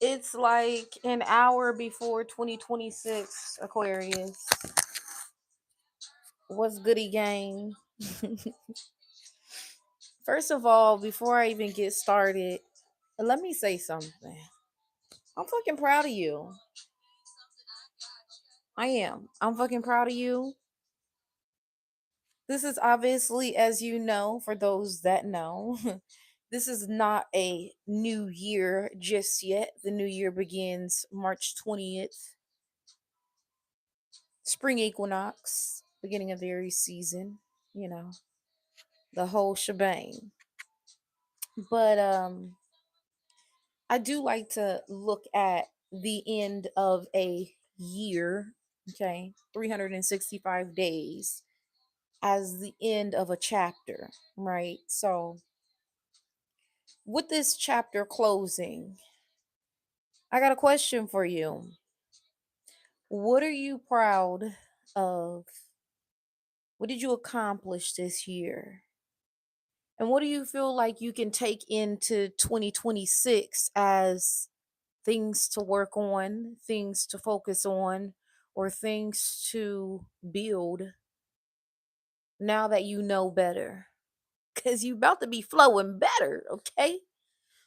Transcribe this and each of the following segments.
It's like an hour before 2026, Aquarius. What's goody gang? First of all, before I even get started, let me say something. I'm fucking proud of you. I am. I'm fucking proud of you. This is obviously, as you know, for those that know, this is not a new year just yet. The new year begins March 20th, spring equinox, beginning of the Aries season, you know, the whole shebang. But I do like to look at the end of a year, okay, 365 days as the end of a chapter, right? So, with this chapter closing, I got a question for you. What are you proud of? What did you accomplish this year? And what do you feel like you can take into 2026 as things to work on, things to focus on, or things to build now that you know better? Because you about to be flowing better, okay?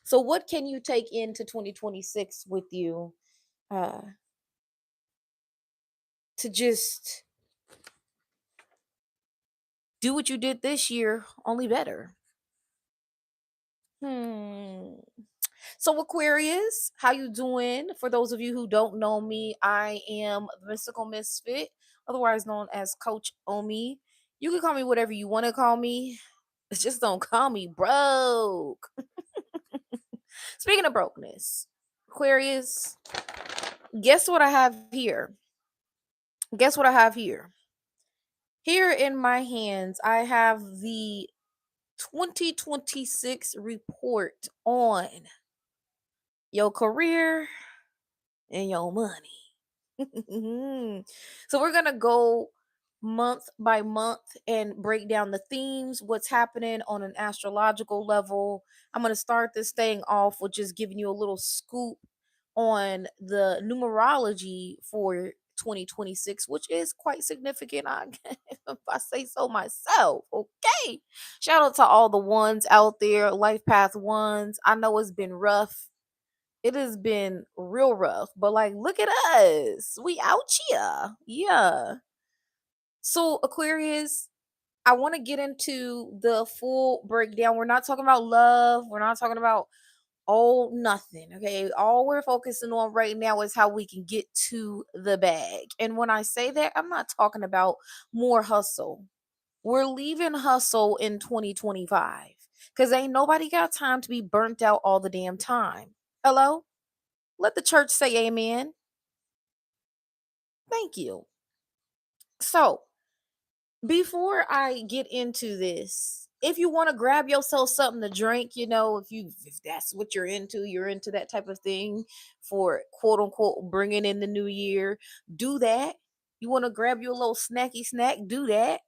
So, what can you take into 2026 with you uh, to just do what you did this year, only better? Hmm. So Aquarius, how you doing? For those of you who don't know me, I am the Mystical Misfit, otherwise known as Coach Omi. You can call me whatever you want to call me. Just don't call me broke. Speaking of brokenness, Aquarius, guess what I have here? Guess what I have here? Here in my hands, I have the 2026 report on your career and your money. So we're gonna go month by month and break down the themes, what's happening on an astrological level. I'm gonna start this thing off with just giving you a little scoop on the numerology for 2026, which is quite significant. If I say so myself. Okay. Shout out to all the ones out there, life path ones. I know it's been rough, it has been real rough, but like, look at us. We out here. Yeah. So, Aquarius, I want to get into the full breakdown. We're not talking about love. We're not talking about nothing. Okay. All we're focusing on right now is how we can get to the bag. And when I say that, I'm not talking about more hustle. We're leaving hustle in 2025 because ain't nobody got time to be burnt out all the damn time. Hello? Let the church say amen. Thank you. So, before I get into this, if you want to grab yourself something to drink, if that's what you're into that type of thing for quote unquote bringing in the new year, do that. You want to grab you a little snacky snack, do that.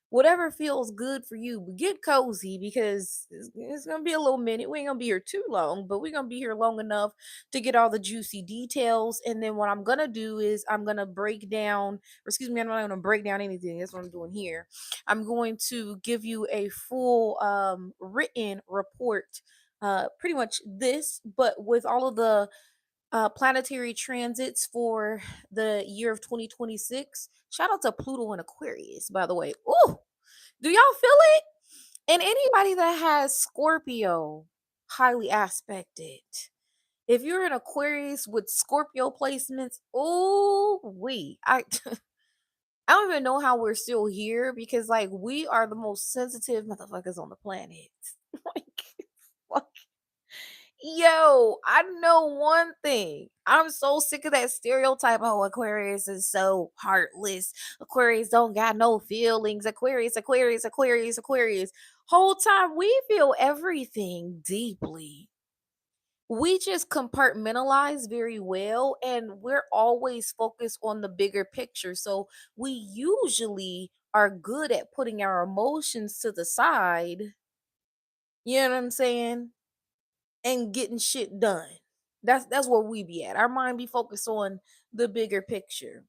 Whatever feels good for you, but get cozy because it's gonna be a little minute. We ain't gonna be here too long, but we're gonna be here long enough to get all the juicy details. And then what I'm gonna do is I'm gonna break down, or excuse me, I'm not gonna break down anything. That's what I'm doing here. I'm going to give you a full written report, pretty much this, but with all of the planetary transits for the year of 2026. Shout out to Pluto and Aquarius, by the way. Ooh, do y'all feel it? And anybody that has Scorpio, highly aspected. If you're an Aquarius with Scorpio placements, oh I don't even know how we're still here because like we are the most sensitive motherfuckers on the planet. like, Yo, I know one thing. I'm so sick of that stereotype. Oh, Aquarius is so heartless. Aquarius don't got no feelings. Aquarius, Aquarius, Aquarius, Aquarius. Whole time we feel everything deeply. We just compartmentalize very well and we're always focused on the bigger picture. So we usually are good at putting our emotions to the side. You know what I'm saying? and getting shit done. That's where we be at. Our mind be focused on the bigger picture.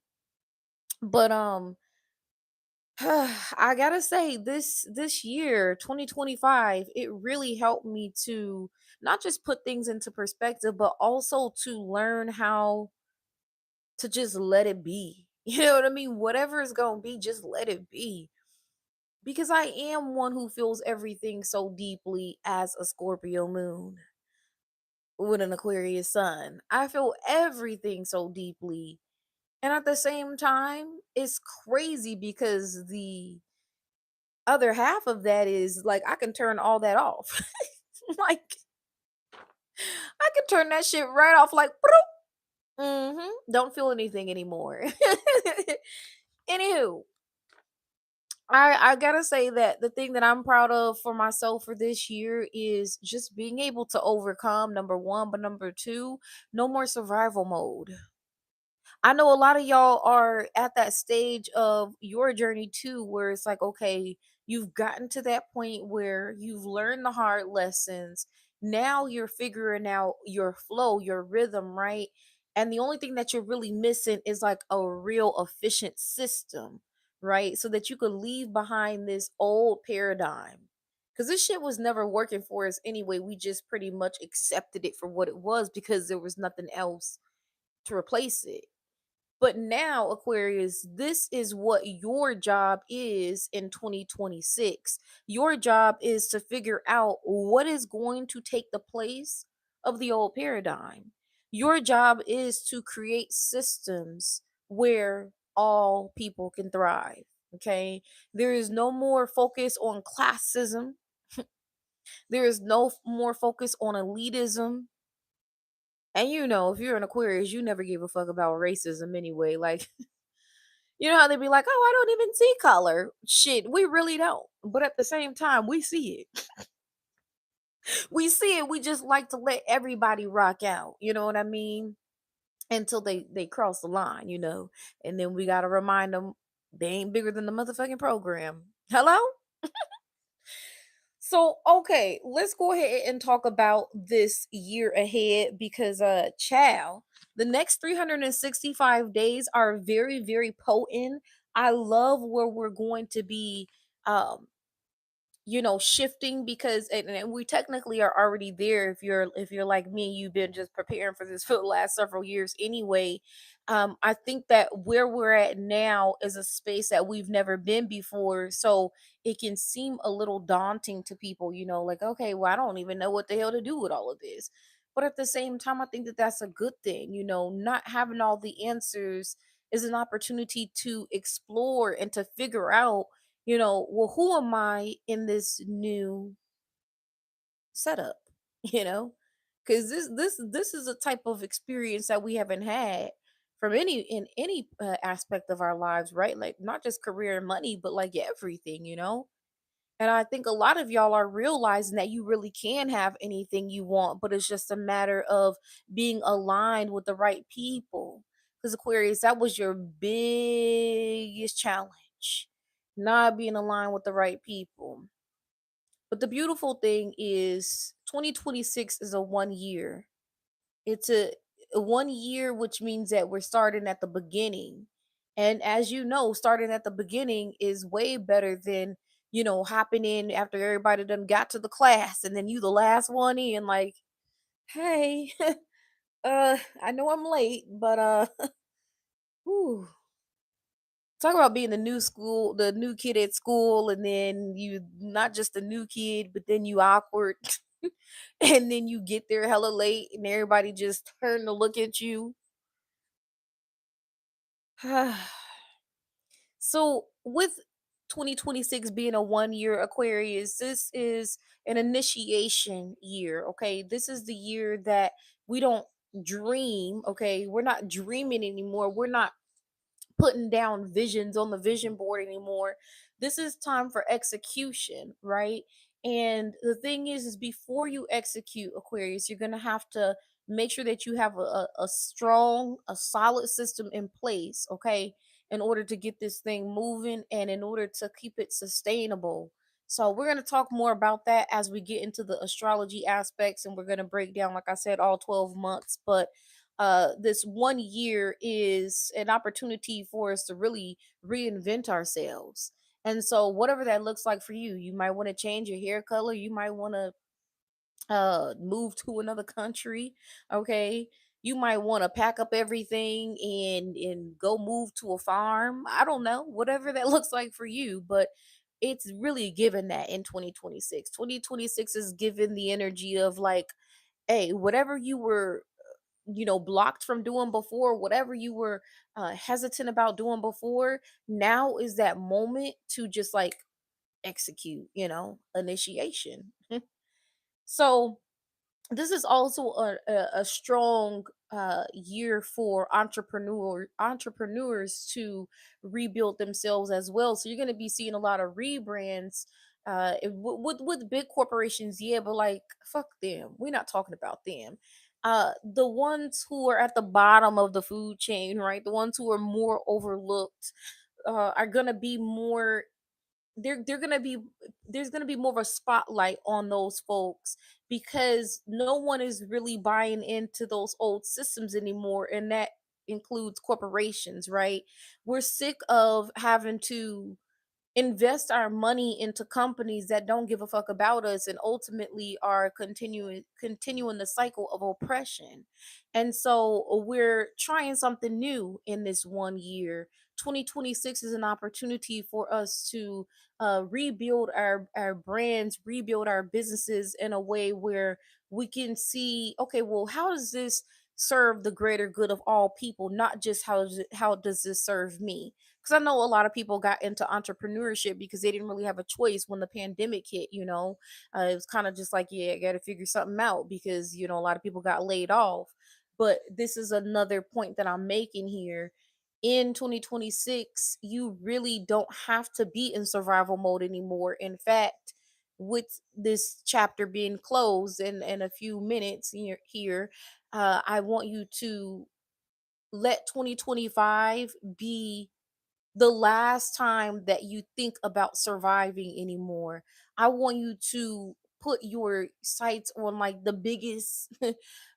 But I gotta say this year 2025 it really helped me to not just put things into perspective but also to learn how to just let it be. You know what I mean? Whatever it's gonna be, just let it be. Because I am one who feels everything so deeply as a Scorpio moon with an Aquarius sun. I feel everything so deeply. And at the same time, it's crazy because the other half of that is like I can turn all that off. Like I can turn that shit right off like don't feel anything anymore. Anywho, I gotta say that the thing that I'm proud of for myself for this year is just being able to overcome number one, but number two, no more survival mode. I know a lot of y'all are at that stage of your journey too, where it's like, okay, you've gotten to that point where you've learned the hard lessons. Now you're figuring out your flow, your rhythm, right? And the only thing that you're really missing is like a real efficient system, right? So that you could leave behind this old paradigm. Because this shit was never working for us anyway. We just pretty much accepted it for what it was because there was nothing else to replace it. But now, Aquarius, this is what your job is in 2026. Your job is to figure out what is going to take the place of the old paradigm. Your job is to create systems where all people can thrive. Okay. There is no more focus on classism, there is no more focus on elitism. And you know, if you're an Aquarius, you never give a fuck about racism anyway. Like, you know how they be like, "Oh, I don't even see color." Shit, we really don't. But at the same time, we see it. We see it. We just like to let everybody rock out. You know what I mean? Until they cross the line, you know. And then we got to remind them they ain't bigger than the motherfucking program. Hello? So, okay, let's go ahead and talk about this year ahead because chow, the next 365 days are very very potent. I love where we're going to be um shifting because and we technically are already there if you're like me, you've been just preparing for this for the last several years anyway. I think that where we're at now is a space that we've never been before, so it can seem a little daunting to people, like, okay, well, I don't even know what the hell to do with all of this. But at the same time, I think that that's a good thing. Not having all the answers is an opportunity to explore and to figure out, well, who am I in this new setup? You know, because this is a type of experience that we haven't had from any aspect of our lives, right? Like not just career and money, but like everything. And I think a lot of y'all are realizing that you really can have anything you want, but it's just a matter of being aligned with the right people. Because Aquarius, that was your biggest challenge, not being aligned with the right people. But the beautiful thing is 2026 is a 1 year. It's a 1 year, which means that we're starting at the beginning. And as you know, starting at the beginning is way better than, hopping in after everybody done got to the class and then you the last one in, like, hey, I know I'm late, but whew, talk about being the new kid at school, and then you not just a new kid, but then you awkward. And then you get there hella late and everybody just turn to look at you. So with 2026 being a 1 year Aquarius, this is an initiation year. Okay. This is the year that we don't dream. Okay. We're not dreaming anymore. We're not putting down visions on the vision board anymore. This is time for execution, right? And the thing is before you execute, Aquarius, you're gonna have to make sure that you have a strong, a solid system in place, okay, in order to get this thing moving and in order to keep it sustainable. So we're going to talk more about that as we get into the astrology aspects, and we're going to break down, like I said, all 12 months. But this 1 year is an opportunity for us to really reinvent ourselves. And so whatever that looks like for you, you might want to change your hair color, you might want to move to another country, okay? You might want to pack up everything and go move to a farm. I don't know, whatever that looks like for you, but it's really given that in 2026. 2026 is given the energy of like, hey, whatever you were, blocked from doing before, whatever you were hesitant about doing before, now is that moment to just like execute, initiation. So this is also a strong year for entrepreneurs to rebuild themselves as well. So you're going to be seeing a lot of rebrands with big corporations, yeah, but like fuck them. We're not talking about them. The ones who are at the bottom of the food chain, right? The ones who are more overlooked are going to be more they're gonna be there's gonna be more of a spotlight on those folks because no one is really buying into those old systems anymore, and that includes corporations, right? We're sick of having to invest our money into companies that don't give a fuck about us and ultimately are continuing the cycle of oppression. And so we're trying something new in this 1 year. 2026 is an opportunity for us to rebuild our brands, rebuild our businesses in a way where we can see, okay, well, how does this serve the greater good of all people, not just how does this serve me? Because I know a lot of people got into entrepreneurship because they didn't really have a choice when the pandemic hit. It was kind of just like, yeah, I got to figure something out because a lot of people got laid off. But this is another point that I'm making here. In 2026, you really don't have to be in survival mode anymore. In fact, with this chapter being closed in a few minutes here, I want you to let 2025 be the last time that you think about surviving anymore. I want you to put your sights on like the biggest,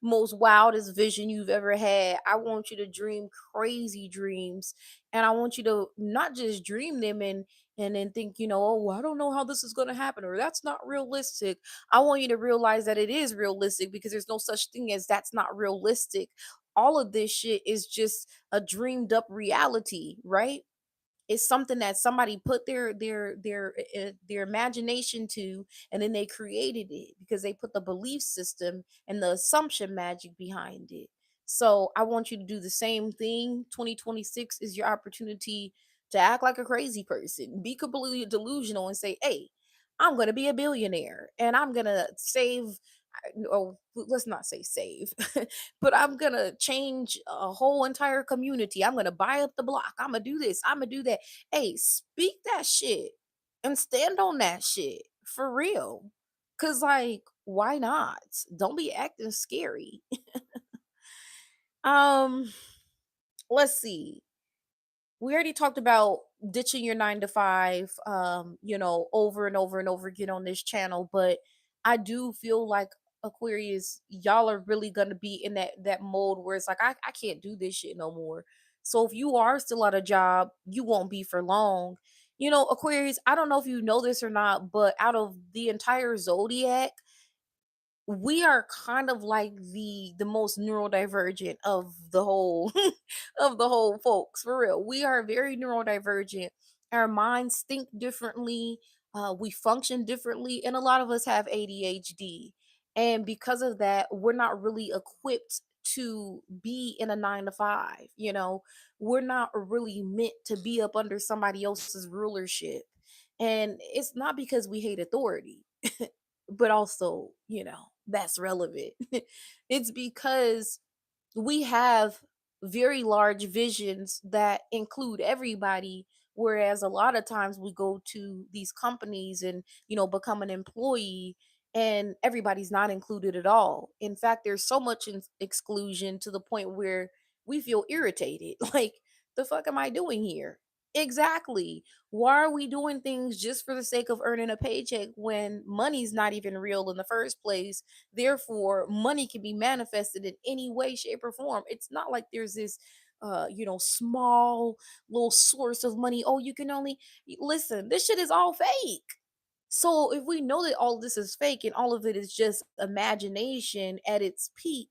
most wildest vision you've ever had. I want you to dream crazy dreams. And I want you to not just dream them and then think, oh, well, I don't know how this is going to happen or that's not realistic. I want you to realize that it is realistic because there's no such thing as that's not realistic. All of this shit is just a dreamed up reality, right? It's something that somebody put their imagination to, and then they created it because they put the belief system and the assumption magic behind it. So I want you to do the same thing. 2026 is your opportunity to act like a crazy person, be completely delusional, and say, "Hey, I'm going to be a billionaire, and I'm going to save." Oh, let's not say save, but I'm gonna change a whole entire community. I'm gonna buy up the block. I'm gonna do this. I'm gonna do that. Hey, speak that shit and stand on that shit for real. Cause like, why not? Don't be acting scary. Um, let's see. We already talked about ditching your 9 to 5 over and over and over again on this channel, but I do feel like Aquarius, y'all are really gonna be in that mode where it's like I can't do this shit no more. So if you are still at a job, you won't be for long. Aquarius, I don't know if you know this or not, but out of the entire zodiac, we are kind of like the most neurodivergent of the whole of the whole folks, for real. We are very neurodivergent. Our minds think differently, we function differently, and a lot of us have ADHD. And because of that, we're not really equipped to be in a 9 to 5. We're not really meant to be up under somebody else's rulership. And it's not because we hate authority, but also, that's relevant. It's because we have very large visions that include everybody, whereas a lot of times we go to these companies and become an employee and everybody's not included at all. In fact, there's so much exclusion to the point where we feel irritated. Like, the fuck am I doing here? Exactly. Why are we doing things just for the sake of earning a paycheck when money's not even real in the first place? Therefore, money can be manifested in any way, shape, or form. It's not like there's this small little source of money. Oh, you can only listen, this shit is all fake. So if we know that all of this is fake and all of it is just imagination at its peak,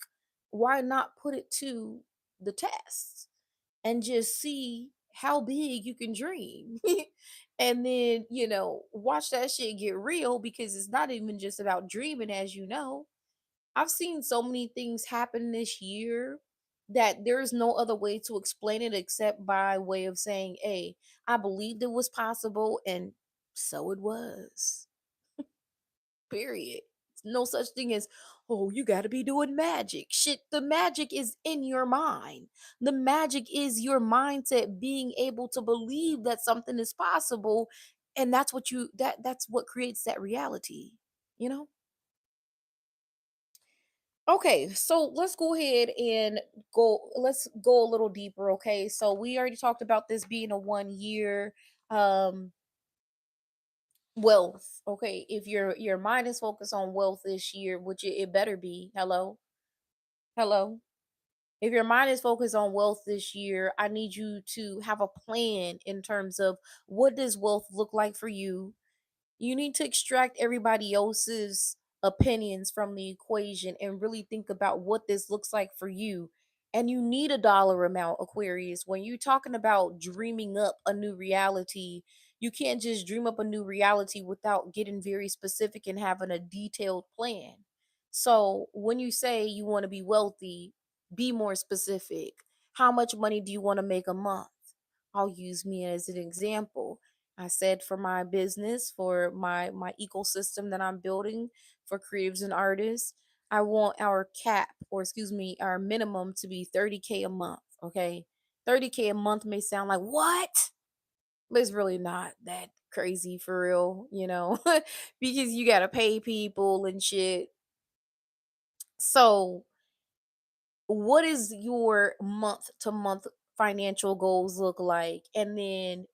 why not put it to the test and just see how big you can dream? And then, watch that shit get real, because it's not even just about dreaming, as you know. I've seen so many things happen this year that there's no other way to explain it except by way of saying, hey, I believed it was possible, and so it was. Period. No such thing as, oh, you got to be doing magic. Shit, the magic is in your mind. The magic is your mindset being able to believe that something is possible, and that's what creates that reality, you know? Okay, so let's go ahead and let's go a little deeper, okay? So we already talked about this being a 1 year um wealth. Okay, if your mind is focused on wealth this year, which it better be. Hello. If your mind is focused on wealth this year, I need you to have a plan in terms of what does wealth look like for you. You need to extract everybody else's opinions from the equation and really think about what this looks like for you. And you need a dollar amount, Aquarius. When you're talking about dreaming up a new reality, you can't just dream up a new reality without getting very specific and having a detailed plan. So when you say you want to be wealthy, be more specific. How much money do you want to make a month? I'll use me as an example. I said for my business, for my ecosystem that I'm building for creatives and artists, I want our cap, or excuse me, our minimum to be 30K a month, okay? 30K a month may sound like what? But it's really not that crazy for real, because you got to pay people and shit. So, what is your month to month financial goals look like? And then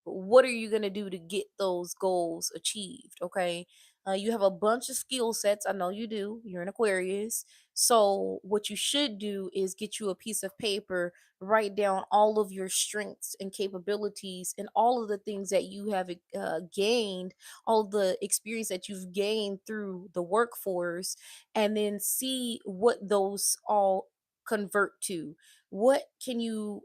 what are you going to do to get those goals achieved? Okay, you have a bunch of skill sets. I know you do. You're an Aquarius. So what you should do is get you a piece of paper, write down all of your strengths and capabilities and all of the things that you have gained, all the experience that you've gained through the workforce, and then see what those all convert to. What can you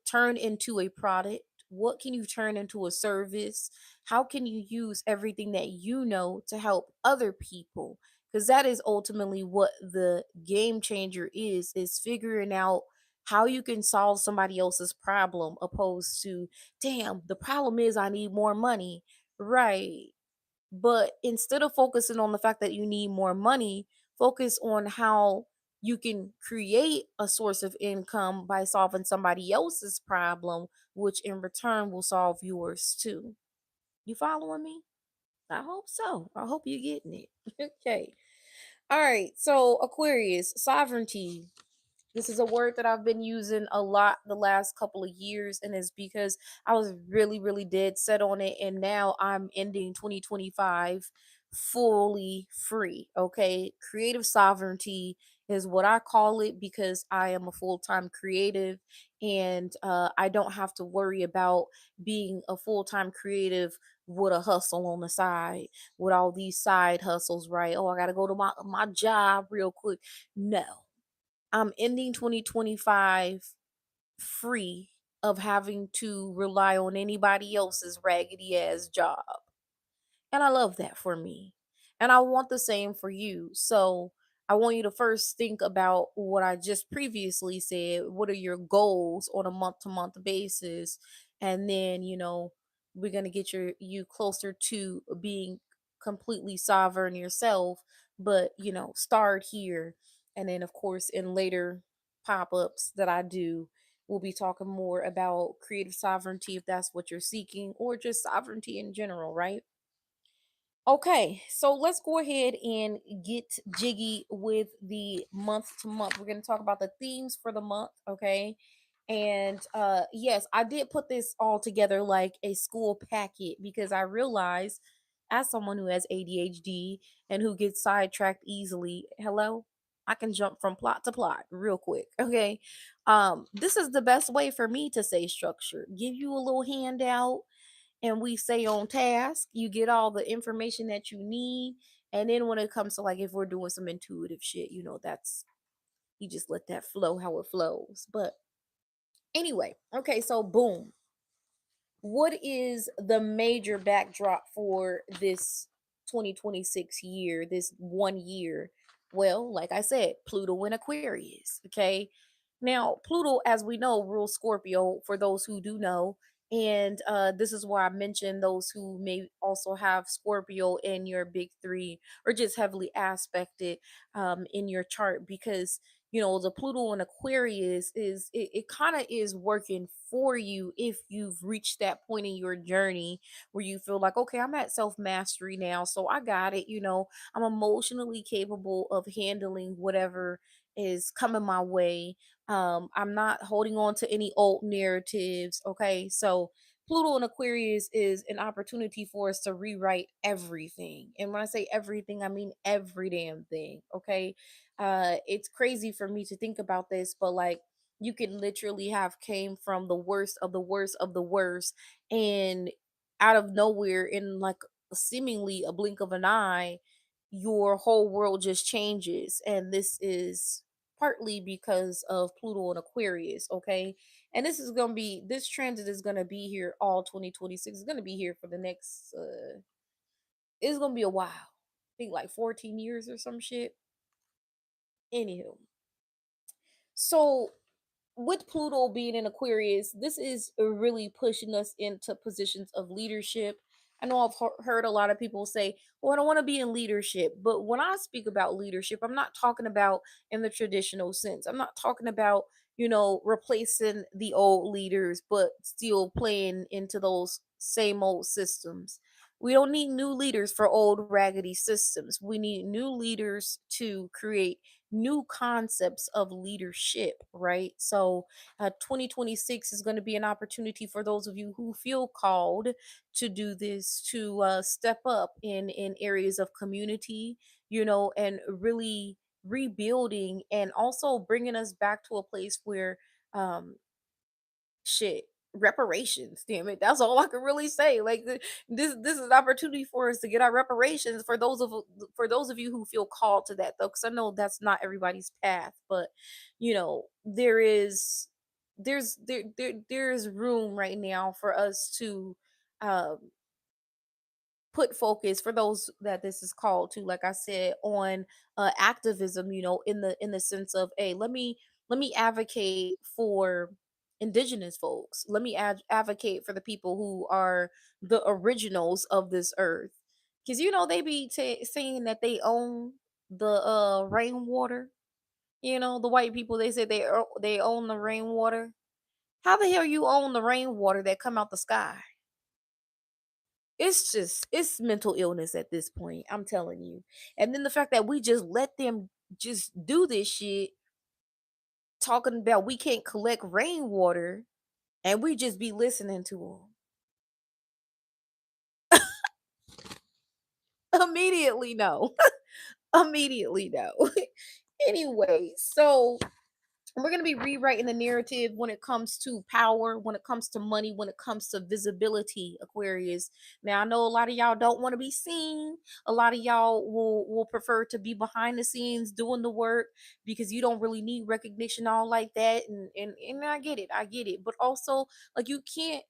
turn into a product? What can you turn into a service? How can you use everything that you know to help other people? Because that is ultimately what the game changer is figuring out how you can solve somebody else's problem, opposed to, damn, the problem is I need more money. Right. But instead of focusing on the fact that you need more money, focus on how you can create a source of income by solving somebody else's problem, which in return will solve yours too. You following me? I hope so. I hope you're getting it. Okay. All right. So, Aquarius, sovereignty. This is a word that I've been using a lot the last couple of years, and it's because I was really, really dead set on it. And now I'm ending 2025 fully free. Okay. Creative sovereignty is what I call it, because I am a full time creative, and I don't have to worry about being a full time creative with a hustle on the side, with all these side hustles, right? Oh, I got to go to my job real quick. No, I'm ending 2025 free of having to rely on anybody else's raggedy ass job. And I love that for me. And I want the same for you. So I want you to first think about what I just previously said. What are your goals on a month to month basis? And then, we're gonna get you closer to being completely sovereign yourself. But, start here. And then of course in later pop-ups that I do, we'll be talking more about creative sovereignty if that's what you're seeking, or just sovereignty in general, right? Okay, so let's go ahead and get jiggy with the month to month. We're going to talk about the themes for the month, okay? And yes, I did put this all together like a school packet because I realized, as someone who has ADHD and who gets sidetracked easily, hello, I can jump from plot to plot real quick. Okay. This is the best way for me to say structure. Give you a little handout and we stay on task. You get all the information that you need. And then when it comes to like if we're doing some intuitive shit, that's you just let that flow how it flows. But anyway, okay, so boom. What is the major backdrop for this 2026 year, this 1 year? Well, like I said, Pluto in Aquarius. Okay. Now, Pluto, as we know, rules Scorpio for those who do know. And this is why I mentioned those who may also have Scorpio in your big three or just heavily aspected in your chart because the Pluto in Aquarius it kind of is working for you if you've reached that point in your journey where you feel like, okay, I'm at self mastery now, so I got it. I'm emotionally capable of handling whatever is coming my way. I'm not holding on to any old narratives. Okay, so Pluto in Aquarius is an opportunity for us to rewrite everything. And when I say everything, I mean every damn thing. Okay. It's crazy for me to think about this, but like you can literally have came from the worst of the worst of the worst, and out of nowhere, in like seemingly a blink of an eye, your whole world just changes. And this is partly because of Pluto and Aquarius. Okay. And this transit is gonna be here all 2026. It's gonna be here for the next it's gonna be a while. I think like 14 years or some shit. Anywho, so with Pluto being in Aquarius, this is really pushing us into positions of leadership. I know I've heard a lot of people say, "Oh, I don't want to be in leadership." But when I speak about leadership, I'm not talking about in the traditional sense. I'm not talking about, replacing the old leaders, but still playing into those same old systems. We don't need new leaders for old raggedy systems. We need new leaders to create new concepts of leadership, right? So, 2026 is going to be an opportunity for those of you who feel called to do this, to step up in areas of community, and really rebuilding and also bringing us back to a place where um shit reparations, damn it, that's all I can really say. Like this is an opportunity for us to get our reparations for those of you who feel called to that, though, because I know that's not everybody's path. But there is there's room right now for us to um put focus, for those that this is called to, like I said, on activism, in the sense of, hey, let me advocate for indigenous folks. Let me advocate for the people who are the originals of this earth, because they be saying that they own the rainwater. The white people, they say they own the rainwater. How the hell you own the rainwater that come out the sky? It's mental illness at this point, I'm telling you. And then the fact that we just let them just do this shit, talking about we can't collect rainwater, and we just be listening to them. Immediately no. Immediately no. Anyway, so we're going to be rewriting the narrative when it comes to power, when it comes to money, when it comes to visibility, Aquarius. Now, I know a lot of y'all don't want to be seen. A lot of y'all will prefer to be behind the scenes doing the work because you don't really need recognition all like that. And I get it. I get it. But also, like, you can't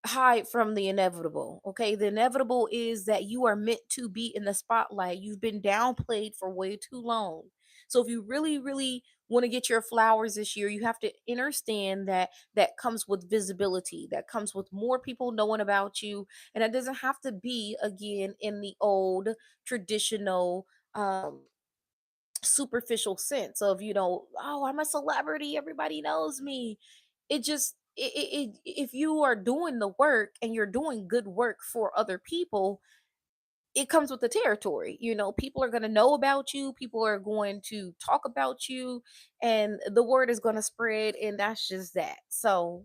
hide from the inevitable. Okay, the inevitable is that you are meant to be in the spotlight. You've been downplayed for way too long. So if you really really want to get your flowers this year, you have to understand that that comes with visibility, that comes with more people knowing about you. And it doesn't have to be, again, in the old traditional superficial sense of, oh, I'm a celebrity, everybody knows me. It just if you are doing the work and you're doing good work for other people, it comes with the territory. People are going to know about you, people are going to talk about you, and the word is going to spread, and that's just that. So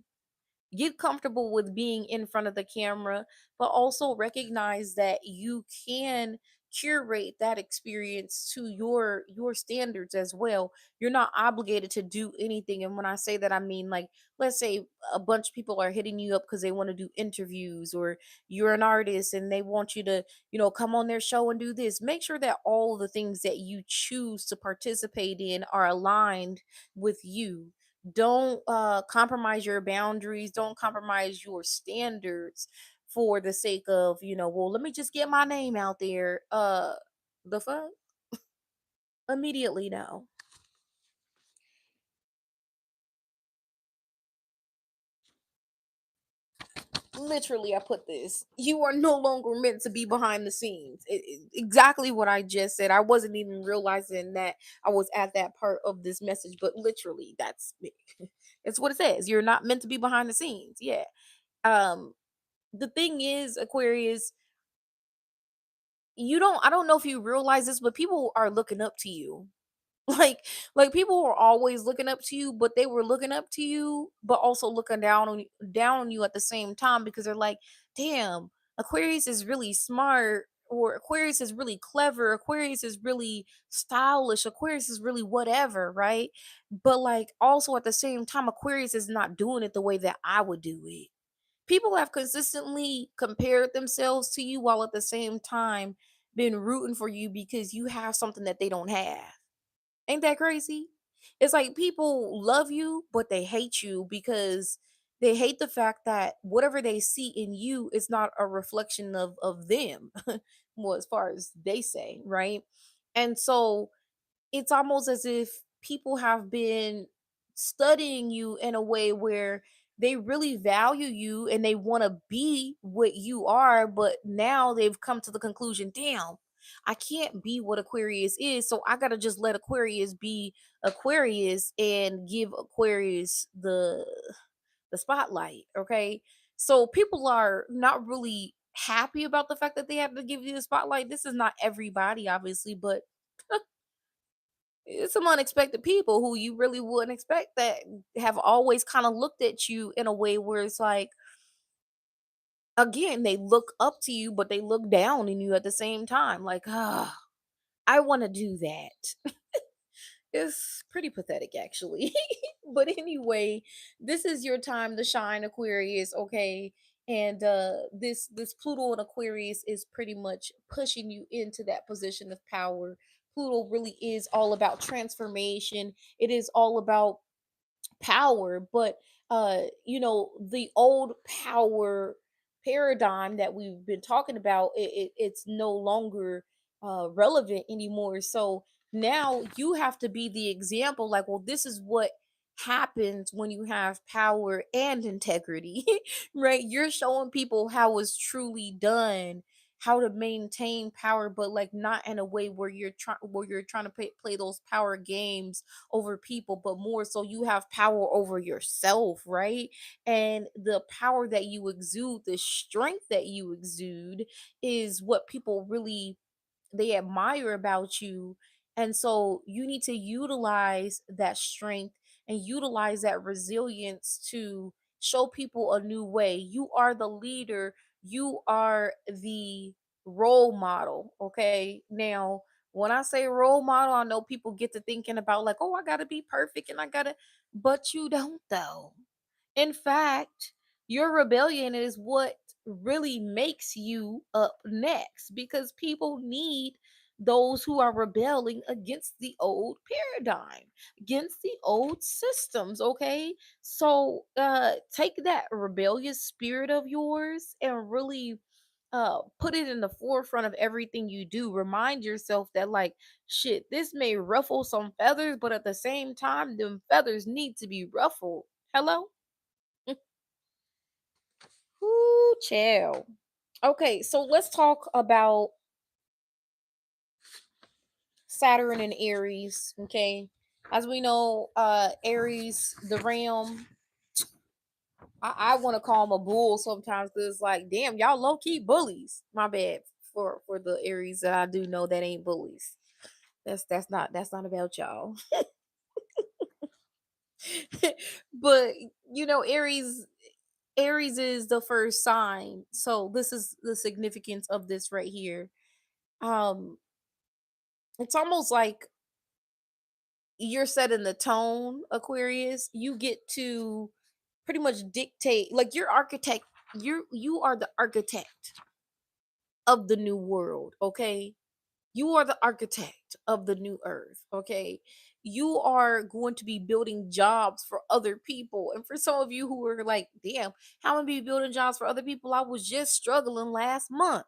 get comfortable with being in front of the camera, but also recognize that you can curate that experience to your standards as well. You're not obligated to do anything. And when I say that, I mean, like, let's say a bunch of people are hitting you up because they want to do interviews, or you're an artist and they want you to, come on their show and do this. Make sure that all the things that you choose to participate in are aligned with you. Don't compromise your boundaries, don't compromise your standards for the sake of, well, let me just get my name out there. The fuck? Immediately no. Literally, I put this: you are no longer meant to be behind the scenes. Exactly what I just said. I wasn't even realizing that I was at that part of this message, but literally that's me. It's what it says. You're not meant to be behind the scenes. Yeah. um the thing is, Aquarius, I don't know if you realize this, but people are looking up to you. Like people were always looking up to you, but they were looking up to you but also looking down on you at the same time, because they're like, damn, Aquarius is really smart, or Aquarius is really clever, Aquarius is really stylish, Aquarius is really whatever, right? But like also at the same time, Aquarius is not doing it the way that I would do it. People have consistently compared themselves to you while at the same time been rooting for you because you have something that they don't have. Ain't that crazy? It's like people love you, but they hate you because they hate the fact that whatever they see in you is not a reflection of them. Well, as far as they say, right? And so it's almost as if people have been studying you in a way where they really value you and they want to be what you are, but now they've come to the conclusion, damn, I can't be what Aquarius is, so I got to just let Aquarius be Aquarius and give Aquarius the spotlight, okay? So people are not really happy about the fact that they have to give you the spotlight. This is not everybody, obviously, but it's some unexpected people who you really wouldn't expect, that have always kind of looked at you in a way where it's like, again, they look up to you, but they look down on you at the same time. Like, ah, I want to do that. It's pretty pathetic, actually. But anyway, this is your time to shine, Aquarius, okay? And this Pluto in Aquarius is pretty much pushing you into that position of power. Pluto really is all about transformation. It is all about power, but the old power paradigm that we've been talking about, it's no longer relevant anymore. So now you have to be the example, like, well, this is what happens when you have power and integrity. Right? You're showing people how it's truly done, how to maintain power, but like not in a way where you're trying to play those power games over people, but more so you have power over yourself, right? And the power that you exude, the strength that you exude, is what people really they admire about you. And so you need to utilize that strength and utilize that resilience to show people a new way. You are the leader, you are the role model. Okay. Now, when I say role model, I know people get to thinking about, like, oh, I got to be perfect and I got to, but you don't, though. In fact, your rebellion is what really makes you up next, because people need those who are rebelling against the old paradigm, against the old systems, okay? So take that rebellious spirit of yours and really put it in the forefront of everything you do. Remind yourself that, like, shit, this may ruffle some feathers, but at the same time them feathers need to be ruffled. Hello. Ooh, chill. Okay, so let's talk about Saturn and Aries. Okay, as we know, Aries, the ram. I want to call him a bull sometimes, because, like, damn, y'all low key bullies. My bad for the Aries that I do know that ain't bullies. That's not about y'all. But Aries is the first sign. So this is the significance of this right here. Um it's almost like you're setting the tone, Aquarius. You get to pretty much dictate, like your architect, you are the architect of the new world, okay? You are the architect of the new earth, okay? You are going to be building jobs for other people. And for some of you who are like, damn, how am I gonna be building jobs for other people? I was just struggling last month.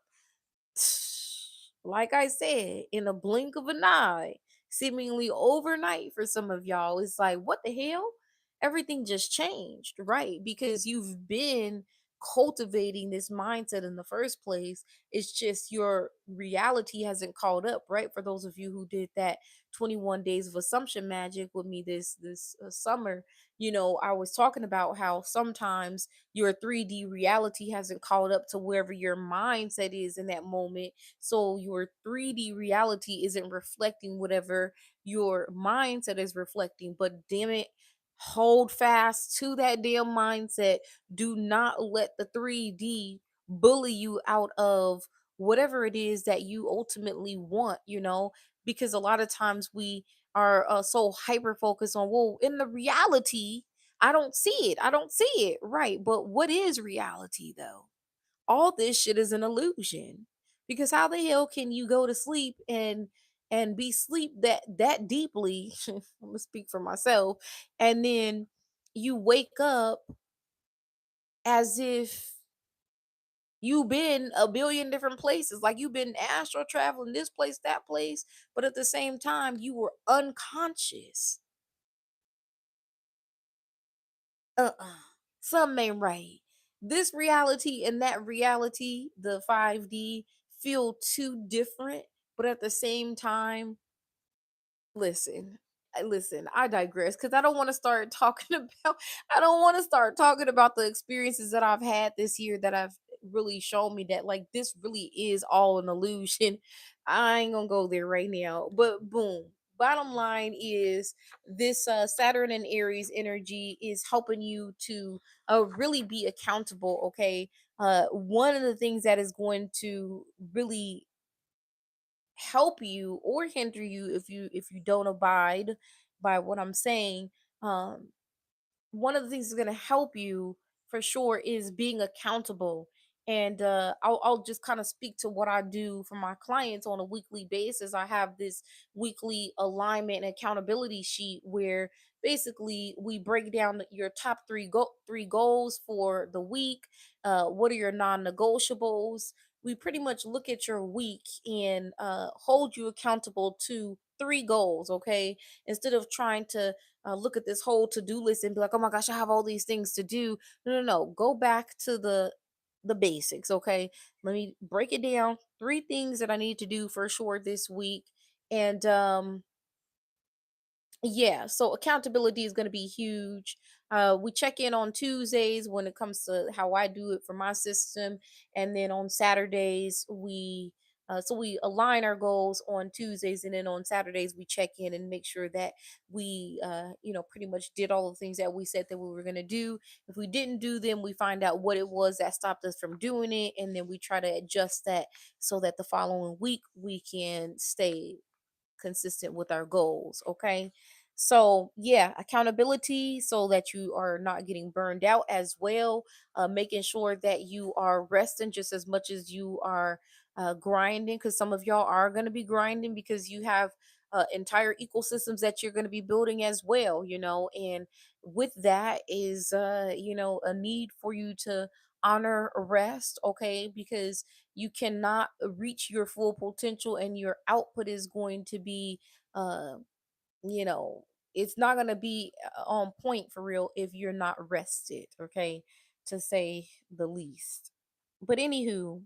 Like I said, in a blink of an eye, seemingly overnight for some of y'all, it's like, what the hell? Everything just changed, right? Because you've been cultivating this mindset in the first place. It's just your reality hasn't caught up, right? For those of you who did that 21 days of assumption magic with me this summer, I was talking about how sometimes your 3D reality hasn't caught up to wherever your mindset is in that moment. So your 3D reality isn't reflecting whatever your mindset is reflecting. But damn it, hold fast to that damn mindset. Do not let the 3D bully you out of whatever it is that you ultimately want, because a lot of times we are so hyper focused on, well, in the reality, I don't see it. I don't see it. Right. But what is reality though? All this shit is an illusion. Because how the hell can you go to sleep and be sleep that deeply? I'm gonna speak for myself. And then you wake up as if you've been a billion different places. Like you've been astral traveling this place, that place, but at the same time, you were unconscious. Uh-uh. Something ain't right. This reality and that reality, the 5D, feel too different, but at the same time, listen, I digress because I don't want to start talking about I don't want to start talking about the experiences that I've had this year that have really shown me that like this really is all an illusion. I ain't gonna go there right now. But boom. Bottom line is this Saturn and Aries energy is helping you to really be accountable, okay? One of the things that is going to really help you or hinder you if you don't abide by what I'm saying. um One of the things that's going to help you for sure is being accountable. And I'll just kind of speak to what I do for my clients on a weekly basis. I have this weekly alignment and accountability sheet where basically we break down your top three goals for the week. What are your non-negotiables? We pretty much look at your week and hold you accountable to three goals, okay? Instead of trying to look at this whole to-do list and be like, oh my gosh, I have all these things to do. No, no, no. Go back to the basics, okay? Let me break it down. Three things that I need to do for sure this week. And yeah, so accountability is going to be huge. We check in on Tuesdays when it comes to how I do it for my system, and then on Saturdays we align our goals on Tuesdays, and then on Saturdays we check in and make sure that we pretty much did all the things that we said that we were going to do. If we didn't do them, we find out what it was that stopped us from doing it, and then we try to adjust that so that the following week we can stay consistent with our goals. Okay. So, yeah, accountability so that you are not getting burned out as well. Making sure that you are resting just as much as you are grinding, because some of y'all are going to be grinding because you have entire ecosystems that you're going to be building as well. And with that is, a need for you to honor rest, okay? Because you cannot reach your full potential and your output is going to be uh you know it's not going to be on point for real if you're not rested, okay, to say the least. But anywho,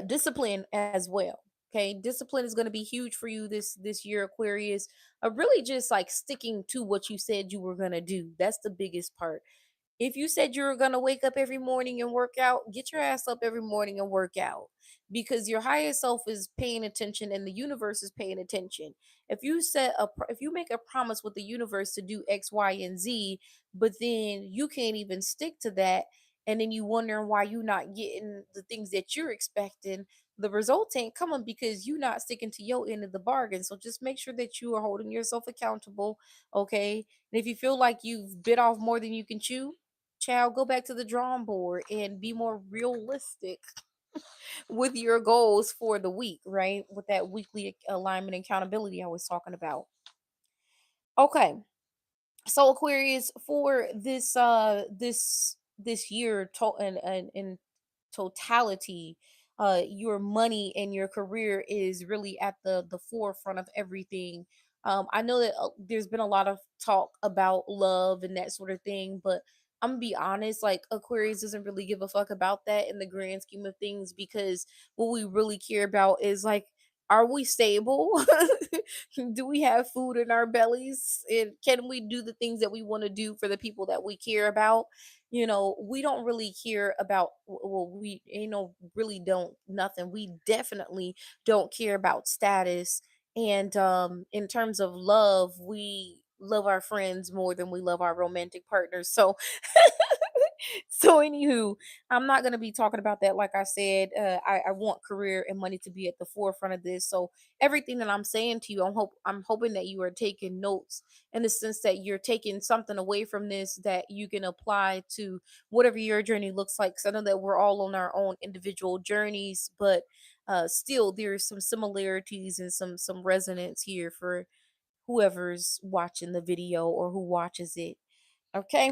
discipline as well. Okay, discipline is going to be huge for you this year, Aquarius. Really just like sticking to what you said you were going to do. That's the biggest part. If you said you were going to wake up every morning and work out, get your ass up every morning and work out, because your higher self is paying attention and the universe is paying attention. If you make a promise with the universe to do X, Y, and Z, but then you can't even stick to that, and then you wondering why you not getting the things that you're expecting, the results ain't coming because you not sticking to your end of the bargain. So just make sure that you are holding yourself accountable, okay? And if you feel like you've bit off more than you can chew, child, go back to the drawing board and be more realistic with your goals for the week, right? With that weekly alignment and accountability I was talking about. Okay. So Aquarius, for this year in totality, your money and your career is really at the forefront of everything. I know that there's been a lot of talk about love and that sort of thing, but I'm gonna be honest, like Aquarius doesn't really give a fuck about that in the grand scheme of things, because what we really care about is like, are we stable? Do we have food in our bellies? And can we do the things that we want to do for the people that we care about? We don't really care about, well, we, really don't, nothing. We definitely don't care about status. And in terms of love, we love our friends more than we love our romantic partners. So so anywho, I'm not gonna be talking about that. Like I said, I want career and money to be at the forefront of this. So everything that I'm saying to you, I'm hoping that you are taking notes, in the sense that you're taking something away from this that you can apply to whatever your journey looks like. Because I know that we're all on our own individual journeys, but still there's some similarities and some resonance here for whoever's watching the video or who watches it. Okay.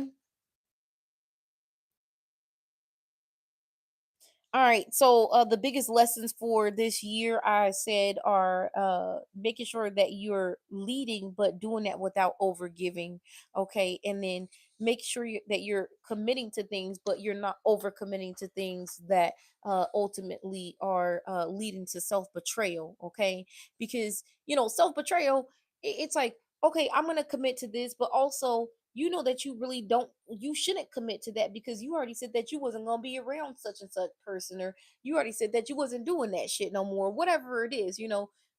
All right. So the biggest lessons for this year, I said, are making sure that you're leading, but doing that without overgiving. Okay. And then make sure that you're committing to things, but you're not over committing to things that ultimately are leading to self betrayal. Okay. Because, self betrayal, it's like, okay, I'm going to commit to this, but also, that you really don't, you shouldn't commit to that, because you already said that you wasn't going to be around such and such person, or you already said that you wasn't doing that shit no more, whatever it is.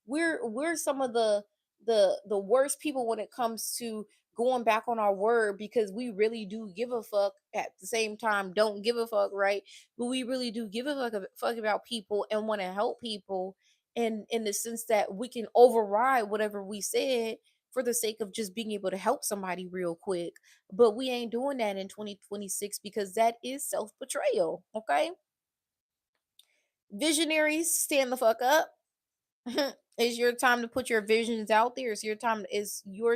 We're some of the worst people when it comes to going back on our word, because we really do give a fuck, at the same time don't give a fuck, right? But we really do give a fuck about people and want to help people, and in the sense that we can override whatever we said for the sake of just being able to help somebody real quick. But we ain't doing that in 2026, because that is self betrayal. Okay. Visionaries, stand the fuck up. It's your time to put your visions out there. It's your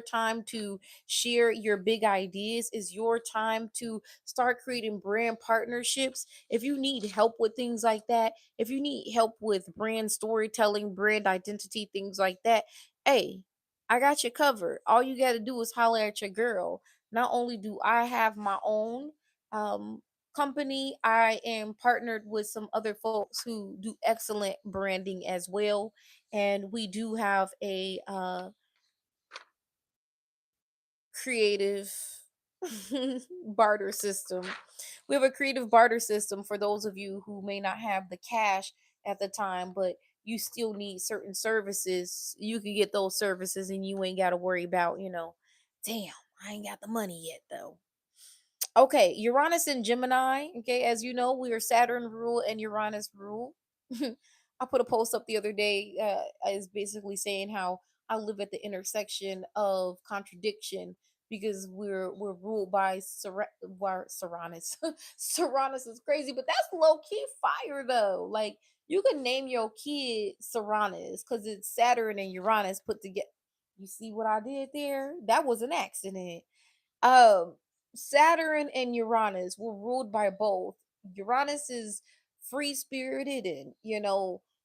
time to share your big ideas. It's your time to start creating brand partnerships. If you need help with things like that, if you need help with brand storytelling, brand identity, things like that, hey, I got you covered. All you got to do is holler at your girl. Not only do I have my own um company, I am partnered with some other folks who do excellent branding as well, and we do have a creative barter system. We have a creative barter system for those of you who may not have the cash at the time, but you still need certain services. You can get those services and you ain't got to worry about, damn, I ain't got the money yet though. Okay, Uranus and Gemini. Okay, as you know, we are Saturn rule and Uranus rule. I put a post up the other day, is basically saying how I live at the intersection of contradiction, because we're ruled by Uranus. Uranus is crazy, but that's low key fire though. Like, you could name your kid Uranus because it's Saturn and Uranus put together. You see what I did there? That was an accident. um Saturn and Uranus were ruled by both. Uranus is free spirited and,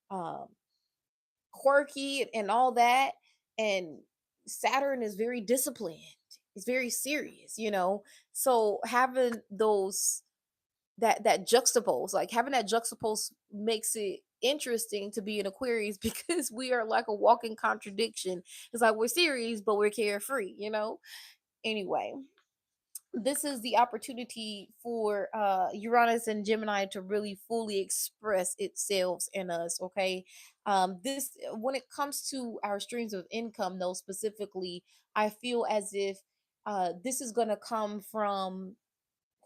um quirky and all that, and Saturn is very disciplined. It's very serious, so having those, that juxtapose, like having that juxtapose, makes it interesting to be an Aquarius because we are like a walking contradiction. It's like we're serious but we're carefree. Anyway, This is the opportunity for Uranus and Gemini to really fully express itself in us. Okay, this when it comes to our streams of income, though specifically, I feel as if this is going to come from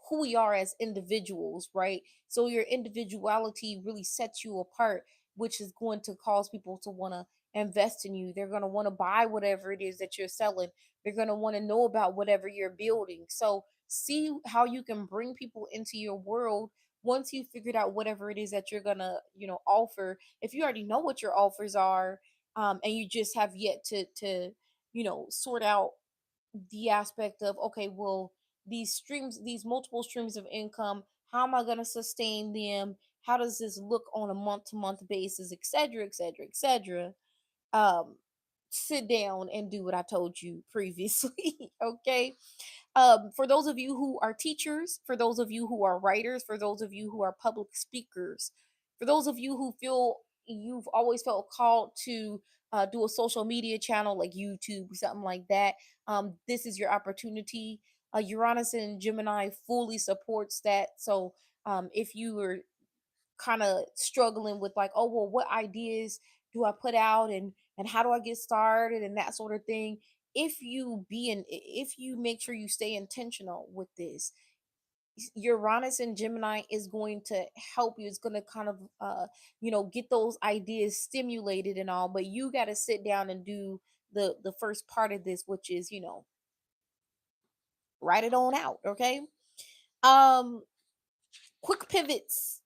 who we are as individuals, right? So your individuality really sets you apart, which is going to cause people to want to invest in you. They're going to want to buy whatever it is that you're selling. They're going to want to know about whatever you're building. So see how you can bring people into your world once you figured out whatever it is that you're going to, offer. If you already know what your offers are, and you just have yet to sort out the aspect of, okay, well, these multiple streams of income, how am I going to sustain them? How does this look on a month to month basis, etc., etc., etc.? um Sit down and do what I told you previously. Okay, for those of you who are teachers, for those of you who are writers, for those of you who are public speakers, for those of you who feel you've always felt called to do a social media channel like YouTube, something like that, this is your opportunity. Uranus and Gemini fully supports that. So if you are kind of struggling with like, oh well, what ideas do I put out, and how do I get started and that sort of thing. If you make sure you stay intentional with this, Uranus and Gemini is going to help you. It's going to kind of get those ideas stimulated and all, but you got to sit down and do the first part of this, which is, write it on out. Okay. um Quick pivots.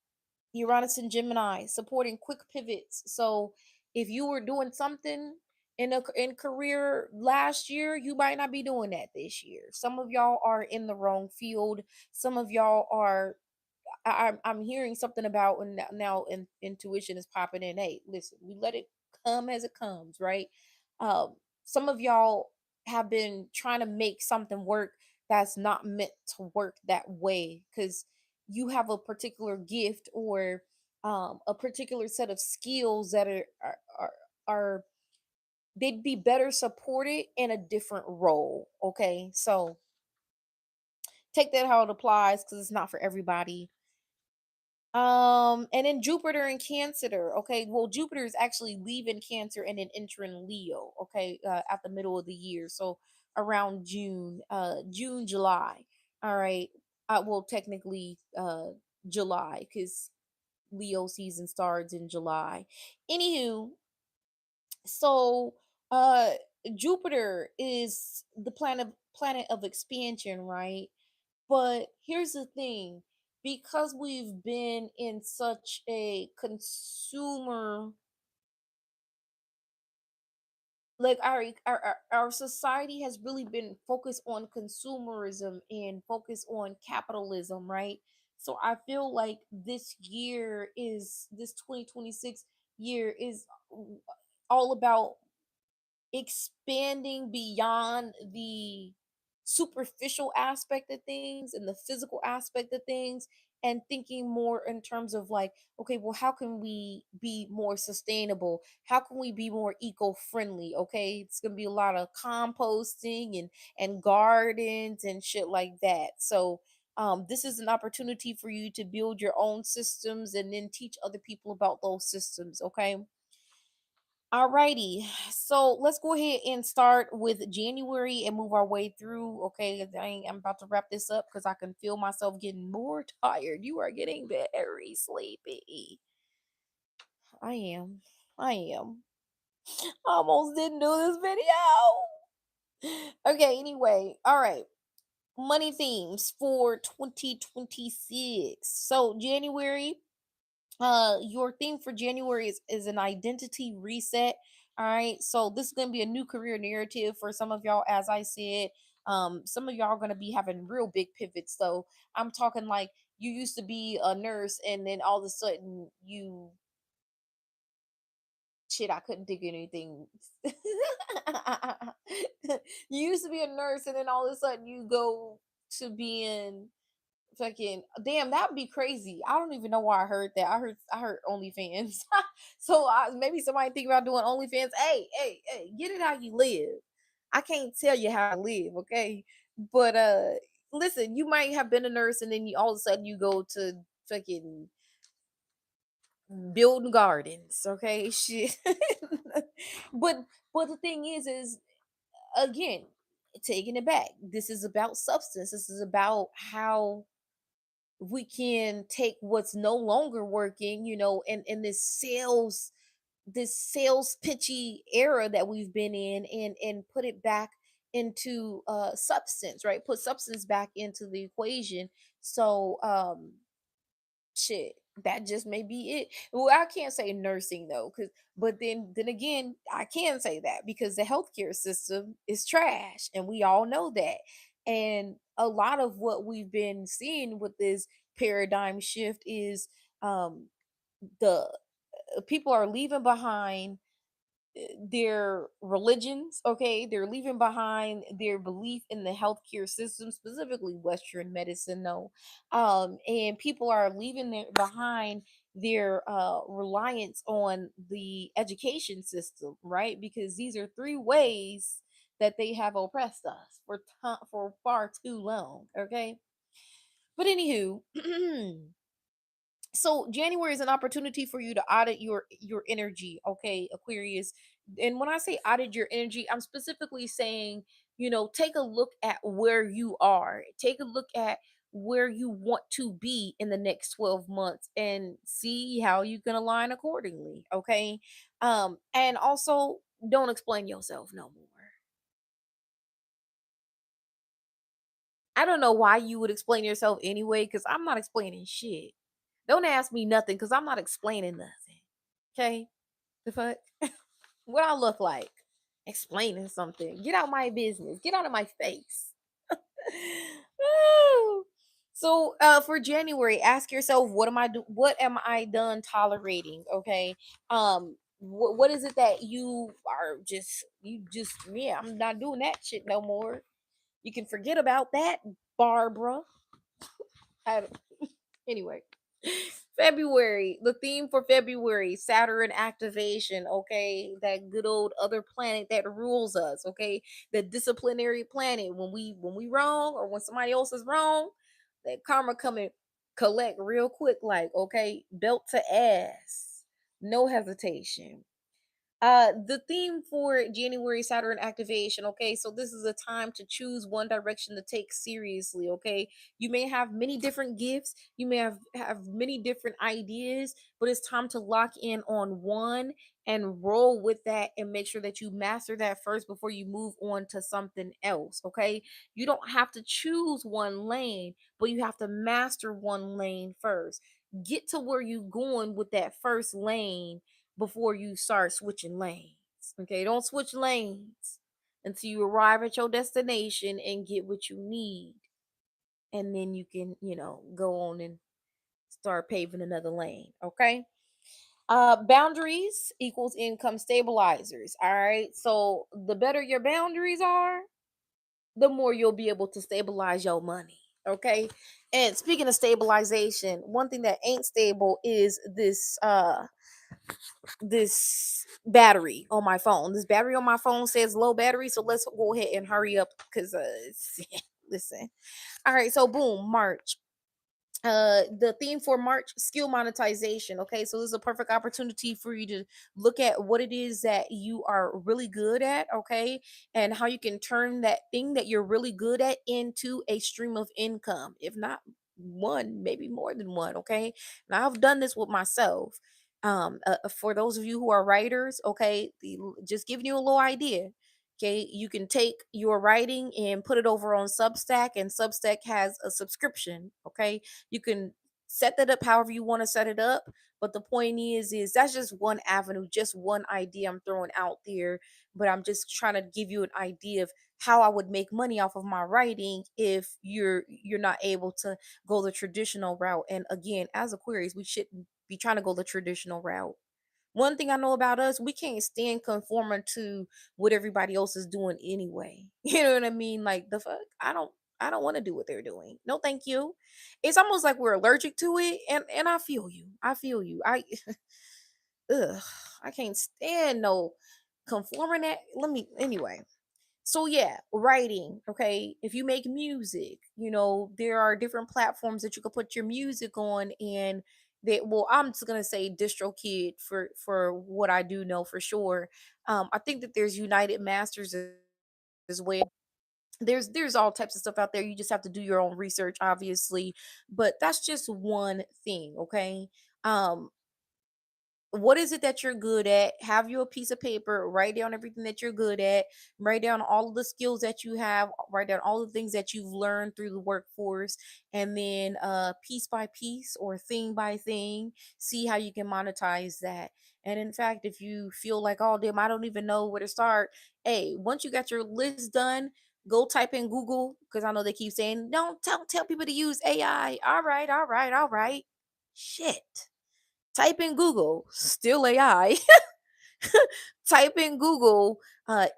Uranus and Gemini supporting quick pivots. So if you were doing something in career last year, you might not be doing that this year. Some of y'all are in the wrong field. Some of y'all are. I'm hearing something about, and now intuition is popping in. Hey, listen, we let it come as it comes, right? Um, some of y'all have been trying to make something work that's not meant to work that way because you have a particular gift or a particular set of skills that are they'd be better supported in a different role. Okay, so take that how it applies because it's not for everybody. And then Jupiter and Cancer. Okay, well, Jupiter is actually leaving Cancer and then entering Leo. Okay, at the middle of the year, so around June, July. All right, well, technically, July, because Leo season starts in July. Anywho, so uh Jupiter is the planet of expansion, right? But here's the thing, because we've been in such a consumer, like our society has really been focused on consumerism and focused on capitalism, right? So I feel like this 2026 year is all about expanding beyond the superficial aspect of things and the physical aspect of things, and thinking more in terms of like, okay, well, how can we be more sustainable? How can we be more eco-friendly? Okay, it's gonna be a lot of composting and gardens and shit like that. So this is an opportunity for you to build your own systems and then teach other people about those systems. Okay. Alrighty, so let's go ahead and start with January and move our way through. Okay, I'm about to wrap this up because I can feel myself getting more tired. You are getting very sleepy. I am. I am. I almost didn't do this video. Okay, anyway, all right. Money themes for 2026. So, January, your theme for January is an identity reset. All right, so this is going to be a new career narrative for some of y'all. As I said, some of y'all are going to be having real big pivots. So I'm talking like you used to be a nurse and then all of a sudden you, shit, I couldn't think of anything. You used to be a nurse and then all of a sudden you go to being fucking, damn, that would be crazy. I don't even know why I heard that. I heard OnlyFans. So maybe somebody think about doing OnlyFans. Hey, get it how you live. I can't tell you how to live, okay? But listen, you might have been a nurse and then you all of a sudden you go to fucking building gardens, okay? Shit. but but the thing is again, taking it back. This is about substance. This is about how we can take what's no longer working, in this sales pitchy era that we've been in, and put it back into substance, right? Put substance back into the equation. So shit, that just may be it. Well, I can't say nursing though, because but then again, I can say that because the healthcare system is trash, and we all know that. And a lot of what we've been seeing with this paradigm shift is um the people are leaving behind their religions, okay? They're leaving behind their belief in the healthcare system, specifically Western medicine, though. And people are leaving behind their reliance on the education system, right? Because these are three ways that they have oppressed us for far too long, okay? But anywho, so January is an opportunity for you to audit your energy, okay, Aquarius. And when I say audit your energy, I'm specifically saying, take a look at where you are, take a look at where you want to be in the next 12 months, and see how you can align accordingly, okay? And also, don't explain yourself no more. I don't know why you would explain yourself anyway, because I'm not explaining shit. Don't ask me nothing, because I'm not explaining nothing. Okay? The fuck? What I look like? Explaining something. Get out my business. Get out of my face. Woo. So for January, ask yourself, what am I done tolerating? Okay. What is it that you just yeah, I'm not doing that shit no more. You can forget about that, Barbara. I, anyway. February, the theme for February, Saturn activation, okay? That good old other planet that rules us, okay? The disciplinary planet. When we wrong, or when somebody else is wrong, that karma come and collect real quick, like, okay, belt to ass. No hesitation. The theme for January Saturn activation, okay? So this is a time to choose one direction to take seriously, okay? You may have many different gifts, you may have many different ideas, but it's time to lock in on one and roll with that, and make sure that you master that first before you move on to something else, okay? You don't have to choose one lane, but you have to master one lane first. Get to where you going with that first lane before you start switching lanes. Okay, don't switch lanes until you arrive at your destination and get what you need. And then you can, go on and start paving another lane. Okay. Boundaries equals income stabilizers. All right. So the better your boundaries are, the more you'll be able to stabilize your money. Okay. And speaking of stabilization, one thing that ain't stable is this battery on my phone. This battery on my phone says low battery, so let's go ahead and hurry up because listen. All right, so boom, March. The theme for March, skill monetization. Okay, so this is a perfect opportunity for you to look at what it is that you are really good at, okay, and how you can turn that thing that you're really good at into a stream of income, if not one, maybe more than one. Okay, now I've done this with myself. For those of you who are writers, okay, just giving you a little idea. Okay, you can take your writing and put it over on Substack, and Substack has a subscription. Okay, you can set that up however you want to set it up, but the point is that's just one avenue, just one idea I'm throwing out there. But I'm just trying to give you an idea of how I would make money off of my writing if you're not able to go the traditional route. And again, as Aquarius, we shouldn't be trying to go the traditional route. One thing I know about us, we can't stand conforming to what everybody else is doing anyway. You know what I mean? Like the fuck, I don't want to do what they're doing. No, thank you. It's almost like we're allergic to it, and I feel you. I feel you. Ugh, I can't stand no conforming that. Let me anyway. So yeah, writing, okay? If you make music, there are different platforms that you could put your music on, and well, I'm just gonna say DistroKid for what I do know for sure. I think that there's United Masters as well. There's all types of stuff out there. You just have to do your own research, obviously, but that's just one thing, okay? Um, what is it that you're good at? Have you a piece of paper, write down everything that you're good at, write down all of the skills that you have, write down all the things that you've learned through the workforce, and then piece by piece or thing by thing, see how you can monetize that. And in fact, if you feel like, oh damn, I don't even know where to start, hey, once you got your list done, go type in Google, because I know they keep saying, don't tell people to use AI. All right, all right, all right. Shit, type in Google, still AI. Type in Google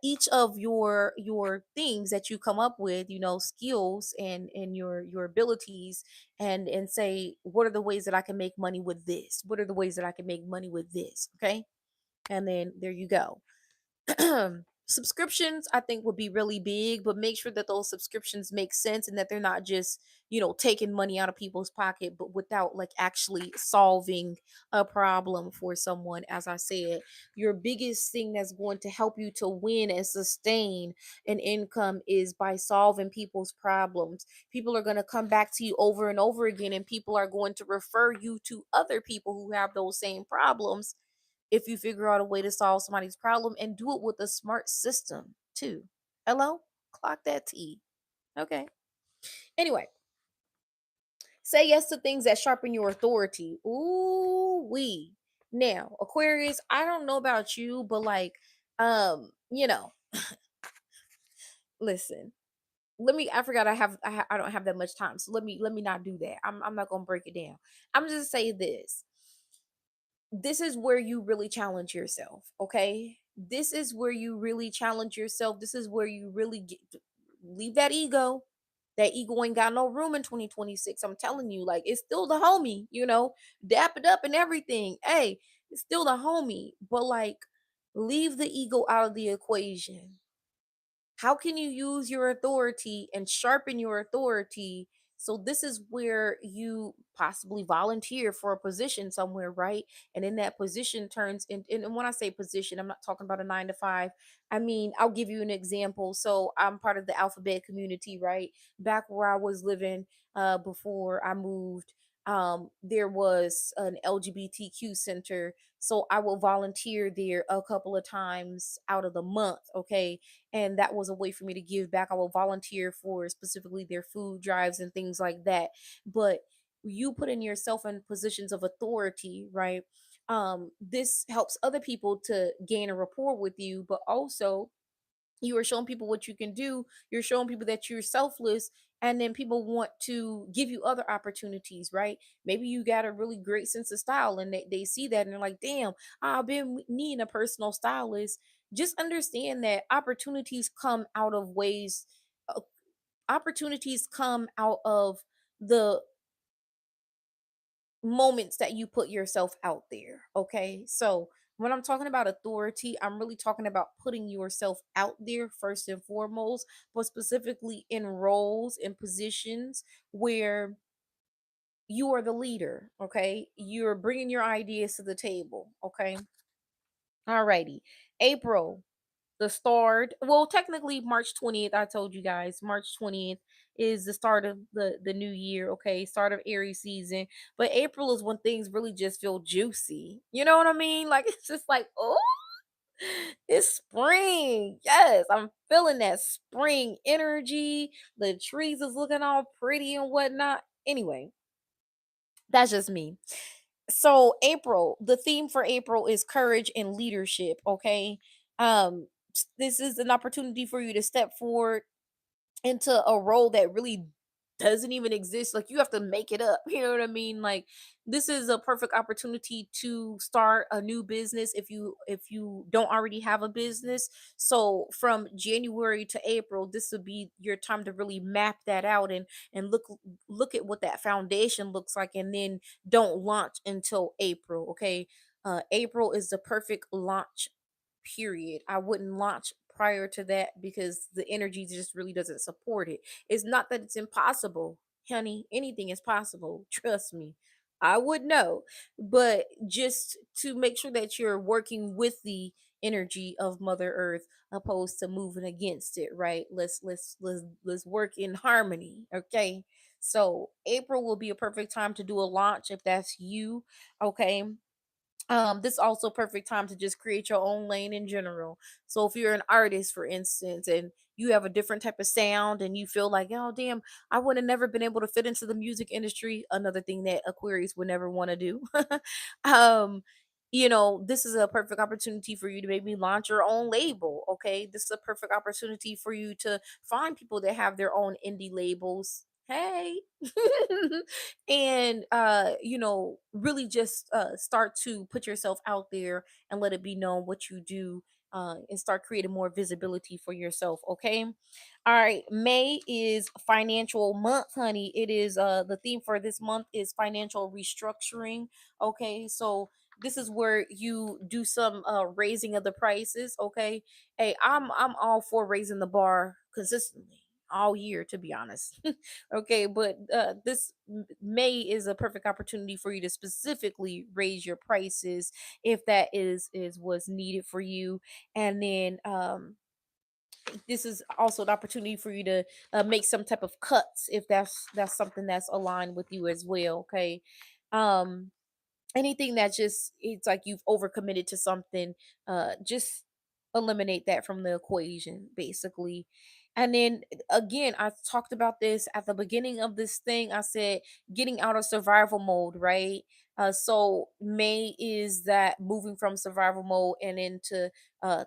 each of your things that you come up with, skills and your abilities, and say, what are the ways that I can make money with this? What are the ways that I can make money with this? Okay, and then there you go. Subscriptions I think would be really big, but make sure that those subscriptions make sense and that they're not just taking money out of people's pocket, but without like actually solving a problem for someone. As I said, your biggest thing that's going to help you to win and sustain an income is by solving people's problems. People are going to come back to you over and over again, and people are going to refer you to other people who have those same problems if you figure out a way to solve somebody's problem and do it with a smart system too. Hello? Clock that T. Okay. Anyway, say yes to things that sharpen your authority. Ooh, wee. Now, Aquarius, I don't know about you, but like, listen. I forgot I don't have that much time. So let me not do that. I'm not going to break it down. I'm just say this is where you really challenge yourself, okay? This is where you really challenge yourself. This is where you really leave that ego. That ego ain't got no room in 2026. I'm telling you, like, it's still the homie, dap it up and everything. Hey, it's still the homie, but like, leave the ego out of the equation. How can you use your authority and sharpen your authority? So this is where you possibly volunteer for a position somewhere, right? And in that position turns and when I say position, I'm not talking about a 9 to 5. I mean, I'll give you an example. So I'm part of the alphabet community, right? Back where I was living before I moved, there was an LGBTQ center. So I will volunteer there a couple of times out of the month, okay? And that was a way for me to give back. I will volunteer for specifically their food drives and things like that. But you putting yourself in positions of authority, right? This helps other people to gain a rapport with you, but also you are showing people what you can do. You're showing people that you're selfless, and then people want to give you other opportunities, right? Maybe you got a really great sense of style, and they see that and they're like, damn, I've been needing a personal stylist. Just understand that uh, opportunities come out of the moments that you put yourself out there. Okay. So when I'm talking about authority, I'm really talking about putting yourself out there first and foremost, but specifically in roles and positions where you are the leader. Okay. You're bringing your ideas to the table. Okay. Alrighty. April, the start. Well, technically March 20th. I told you guys March 20th is the start of the new year. Okay, start of Aries season. But April is when things really just feel juicy. You know what I mean? Like it's just like, oh, it's spring. Yes, I'm feeling that spring energy. The trees is looking all pretty and whatnot. Anyway, that's just me. So April, the theme for April is courage and leadership. Okay. This is an opportunity for you to step forward into a role that really doesn't even exist. Like you have to make it up. You know what I mean? Like this is a perfect opportunity to start a new business if you don't already have a business. So from January to April, this would be your time to really map that out and look at what that foundation looks like, and then don't launch until April. Okay. April is the perfect launch period. I wouldn't launch prior to that because the energy just really doesn't support it. It's not that it's impossible, honey. Anything is possible. Trust me. I would know, but just to make sure that you're working with the energy of Mother Earth opposed to moving against it, right? Let's work in harmony, okay? So April will be a perfect time to do a launch if that's you, okay? This is also perfect time to just create your own lane in general. So if you're an artist, for instance, and you have a different type of sound and you feel like, oh damn, I would have never been able to fit into the music industry, another thing that Aquarius would never want to do. um this is a perfect opportunity for you to maybe launch your own label. Okay, this is a perfect opportunity for you to find people that have their own indie labels. Hey. And really just start to put yourself out there and let it be known what you do, and start creating more visibility for yourself. Okay, all right, May is financial month, honey. It is the theme for this month is financial restructuring. Okay, so this is where you do some raising of the prices. Okay, hey, I'm all for raising the bar consistently all year, to be honest. Okay, but this May is a perfect opportunity for you to specifically raise your prices if that is what's needed for you. And then this is also the opportunity for you to make some type of cuts if that's something that's aligned with you as well. Okay, um anything that just it's like you've overcommitted to something, just eliminate that from the equation basically. And then again, I talked about this at the beginning of this thing. I said getting out of survival mode, right? So May is that moving from survival mode and into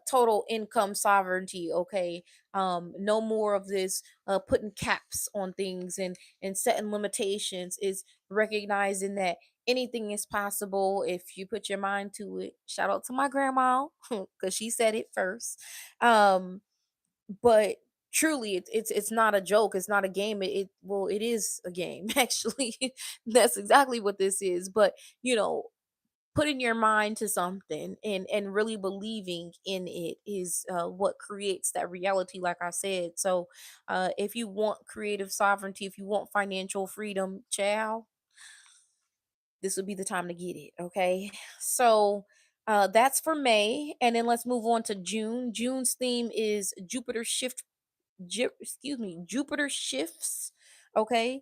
total income sovereignty. Okay, no more of this putting caps on things and setting limitations. Is recognizing that anything is possible if you put your mind to it. Shout out to my grandma because she said it first. Um, but truly, it's not a joke. It's not a game. It is a game actually. That's exactly what this is. But you know, putting your mind to something and really believing in it is what creates that reality, like I said. So if you want creative sovereignty, if you want financial freedom, ciao, this would be the time to get it. Okay. So that's for May. And then let's move on to June. June's theme is Jupiter shift. Excuse me, Jupiter shifts. Okay.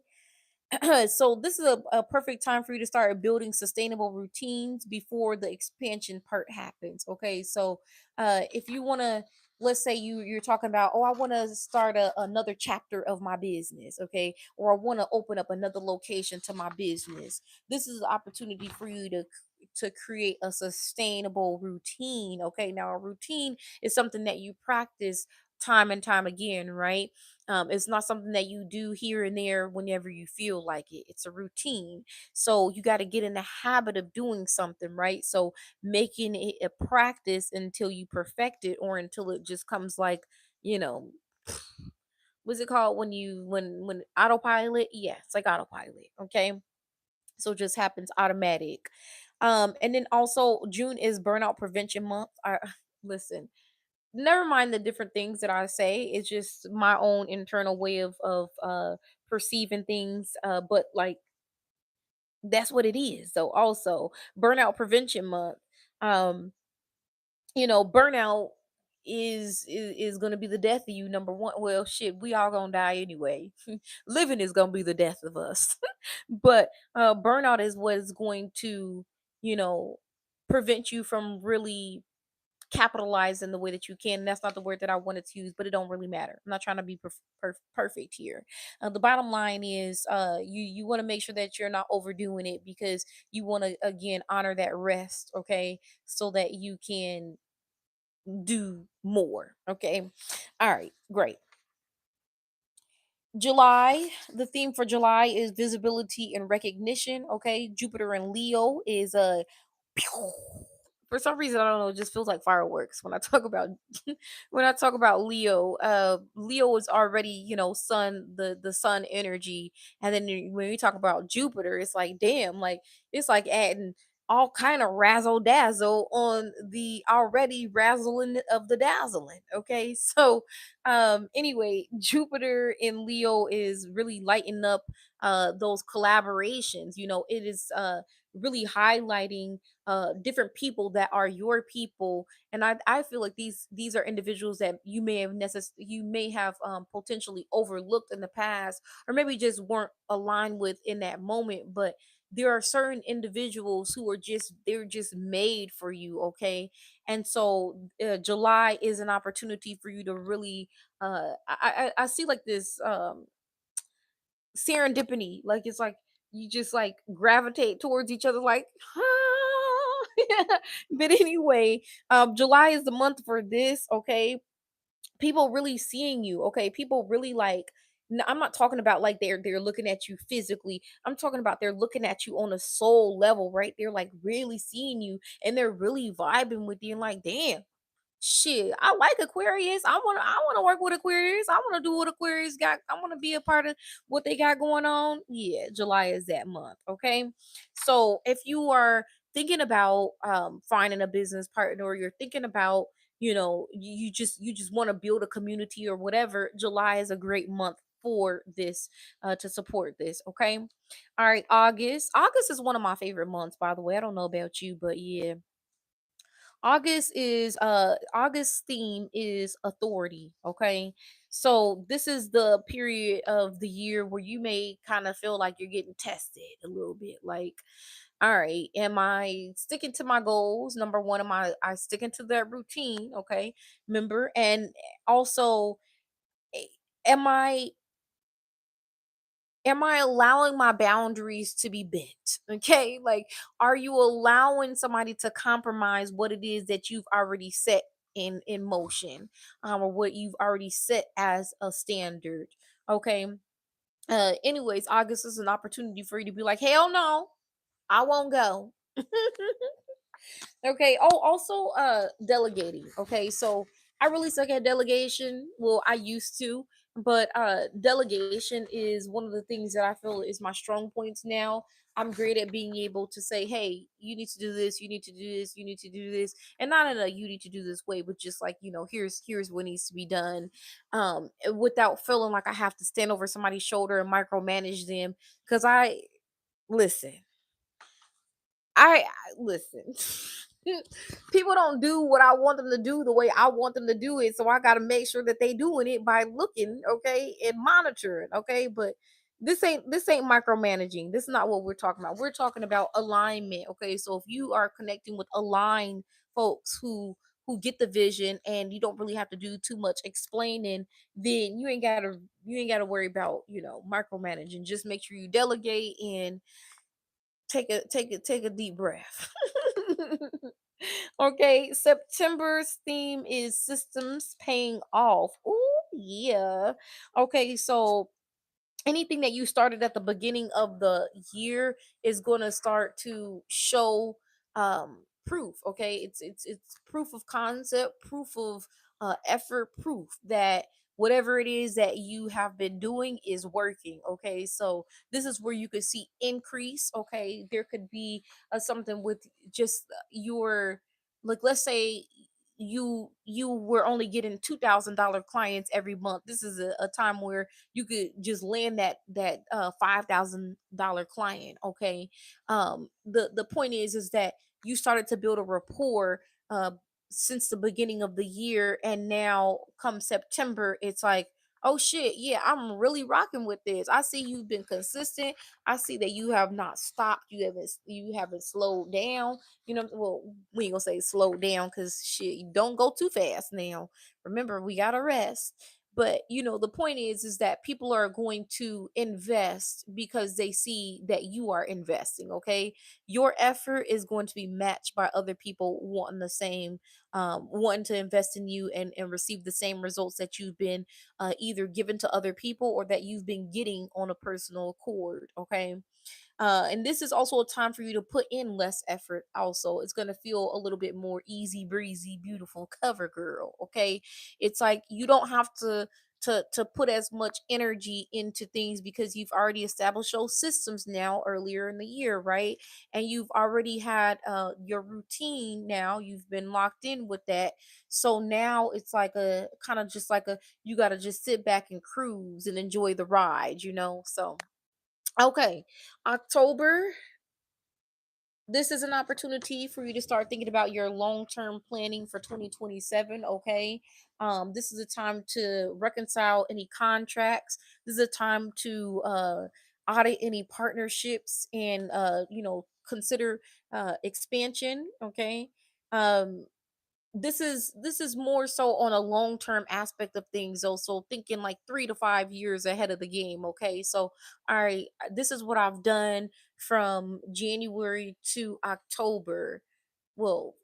So this is a perfect time for you to start building sustainable routines before the expansion part happens. Okay, so if you want to, let's say you're talking about, oh, I want to start another chapter of my business. Okay, or I want to open up another location to my business. This is an opportunity for you to create a sustainable routine. Okay, now a routine is something that you practice time and time again, right? It's not something that you do here and there whenever you feel like it. It's a routine. So you got to get in the habit of doing something, right? So making it a practice until you perfect it or until it just comes like, you know, what's it called when you when autopilot? Yeah, it's like autopilot. Okay. So it just happens automatic. And then also June is burnout prevention month. I listen, never mind the different things that I say. It's just my own internal way of perceiving things. But like that's what it is. So also burnout prevention month. Um, burnout is gonna be the death of you, number one. Well shit, we all gonna die anyway. Living is gonna be the death of us. But burnout is what is going to, you know, prevent you from really capitalize in the way that you can. And that's not the word that I wanted to use, but it don't really matter. I'm not trying to be perfect here. The bottom line is, you want to make sure that you're not overdoing it because you want to again honor that rest, okay, so that you can do more. Okay, all right, great. July, the theme for July is visibility and recognition. Okay, Jupiter and Leo is a for some reason I don't know, it just feels like fireworks when I talk about when I talk about Leo. Leo is already, sun, the sun energy. And then when we talk about Jupiter, it's like damn, like it's like adding all kind of razzle dazzle on the already razzling of the dazzling. Okay, so anyway, Jupiter in Leo is really lighting up those collaborations. It is really highlighting different people that are your people, and I feel like these are individuals that you may have potentially overlooked in the past, or maybe just weren't aligned with in that moment. But there are certain individuals who are they're just made for you. Okay, and so July is an opportunity for you to really I see like this serendipity, like it's like you just like gravitate towards each other, like but anyway, July is the month for this. Okay, people really seeing you. Okay, people really like, I'm not talking about like they're looking at you physically. I'm talking about they're looking at you on a soul level, right? They're like really seeing you, and they're really vibing with you and like, damn, shit, I like Aquarius. I wanna work with Aquarius. I wanna do what Aquarius got. I wanna be a part of what they got going on. Yeah, July is that month. Okay. So if you are thinking about finding a business partner, or you're thinking about, you just want to build a community or whatever, July is a great month for this, to support this. Okay. All right, August. August is one of my favorite months, by the way. I don't know about you, but yeah, August theme is authority. Okay, so this is the period of the year where you may kind of feel like you're getting tested a little bit. Like, all right, am I sticking to my goals? Number one, am I sticking to that routine? Okay, remember, and also, eh, am I allowing my boundaries to be bent? Okay, like, are you allowing somebody to compromise what it is that you've already set in motion, or what you've already set as a standard? Okay, anyways, August is an opportunity for you to be like, hell no, I won't go. Okay. Oh, also delegating. Okay. So I really suck at delegation. Well, I used to, but delegation is one of the things that I feel is my strong points now. I'm great at being able to say, "Hey, you need to do this, you need to do this, you need to do this." And not in a you need to do this way, but just like, here's what needs to be done. Without feeling like I have to stand over somebody's shoulder and micromanage them, cuz I listen. I listen. People don't do what I want them to do the way I want them to do it, so I got to make sure that they doing it by looking, okay, and monitoring, okay. But this ain't micromanaging. This is not what we're talking about. We're talking about alignment, okay. So if you are connecting with aligned folks who get the vision, and you don't really have to do too much explaining, then you ain't gotta worry about, micromanaging. Just make sure you delegate and take a deep breath. Okay, September's theme is systems paying off. Oh yeah. Okay, so anything that you started at the beginning of the year is going to start to show proof. Okay, it's proof of concept, proof of effort, proof that whatever it is that you have been doing is working. Okay, so this is where you could see increase. Okay, there could be something with just your, like, let's say you were only getting $2,000 clients every month. This is a time where you could just land that $5,000 client. Okay, the point is that you started to build a rapport since the beginning of the year, and now come September, it's like, oh shit, yeah, I'm really rocking with this. I see you've been consistent. I see that you have not stopped. You haven't slowed down. Well, we ain't gonna say slow down, because shit, you don't go too fast now. Remember, we gotta rest. But the point is that people are going to invest because they see that you are investing. Okay, your effort is going to be matched by other people wanting the same, wanting to invest in you, and receive the same results that you've been either given to other people, or that you've been getting on a personal accord. Okay, And this is also a time for you to put in less effort. Also, it's going to feel a little bit more easy breezy, beautiful cover girl. Okay, it's like you don't have to put as much energy into things because you've already established those systems now earlier in the year, right? And you've already had your routine. Now you've been locked in with that, so now it's like a kind of just like a, you got to just sit back and cruise and enjoy the ride, so okay, October, this is an opportunity for you to start thinking about your long-term planning for 2027. Okay, this is a time to reconcile any contracts. This is a time to audit any partnerships and consider expansion. Okay, um this is more so on a long-term aspect of things, also thinking like 3 to 5 years ahead of the game. Okay, so all right, this is what I've done from January to October. Well,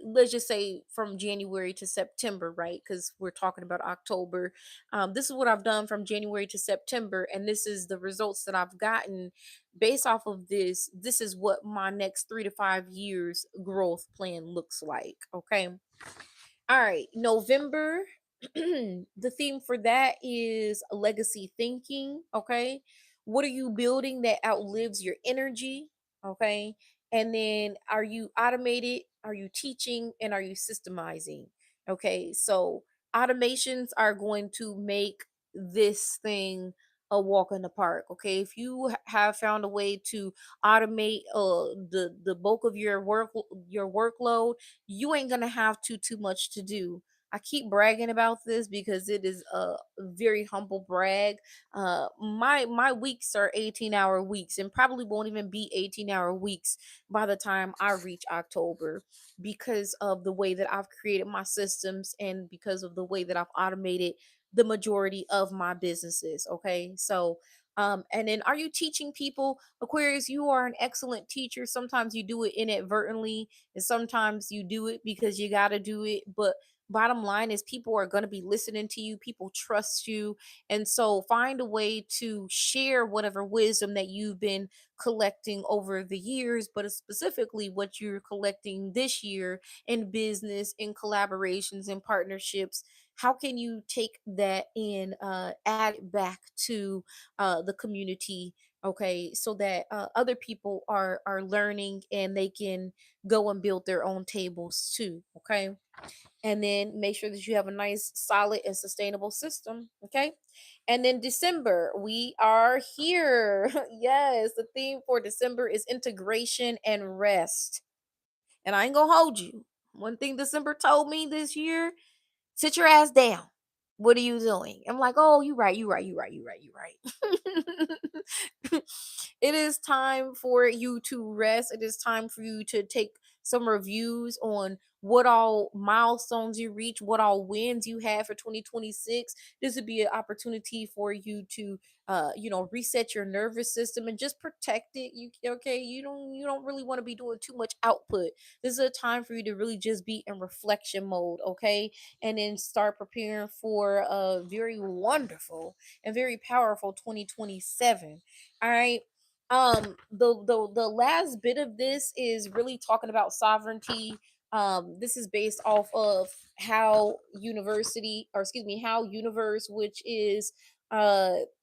let's just say from January to September, right? Because we're talking about October. This is what I've done from January to September, and this is the results that I've gotten based off of this. This is what my next 3 to 5 years growth plan looks like. Okay, all right, November. The theme for that is legacy thinking. Okay. What are you building that outlives your energy? Okay. And then are you automated? Are you teaching? And are you systemizing? Okay. So automations are going to make this thing a walk in the park. Okay. If you have found a way to automate the bulk of your workload, you ain't gonna have too much to do. I keep bragging about this because it is a very humble brag. My weeks are 18-hour weeks and probably won't even be 18-hour weeks by the time I reach October, because of the way that I've created my systems and because of the way that I've automated the majority of my businesses. Okay, so and then are you teaching people? Aquarius, you are an excellent teacher. Sometimes you do it inadvertently, and sometimes you do it because you got to do it. But bottom line is, people are going to be listening to you, people trust you, and so find a way to share whatever wisdom that you've been collecting over the years, but specifically what you're collecting this year in business, in collaborations, in partnerships. How can you take that and add it back to the community? Okay, so that other people are learning and they can go and build their own tables too. Okay, and then make sure that you have a nice solid and sustainable system. Okay, and then December, we are here. Yes, the theme for December is integration and rest. And I ain't gonna hold you, one thing December told me this year: sit your ass down. What are you doing? I'm like, oh, you right, you right, you right, you right, you right. It is time for you to rest. It is time for you to take some reviews on what all milestones you reach, what all wins you had for 2026. This would be an opportunity for you to reset your nervous system and just protect it. You don't really want to be doing too much output. This is a time for you to really just be in reflection mode. Okay, and then start preparing for a very wonderful and very powerful 2027. All right. The last bit of this is really talking about sovereignty. This is based off of how universe, which is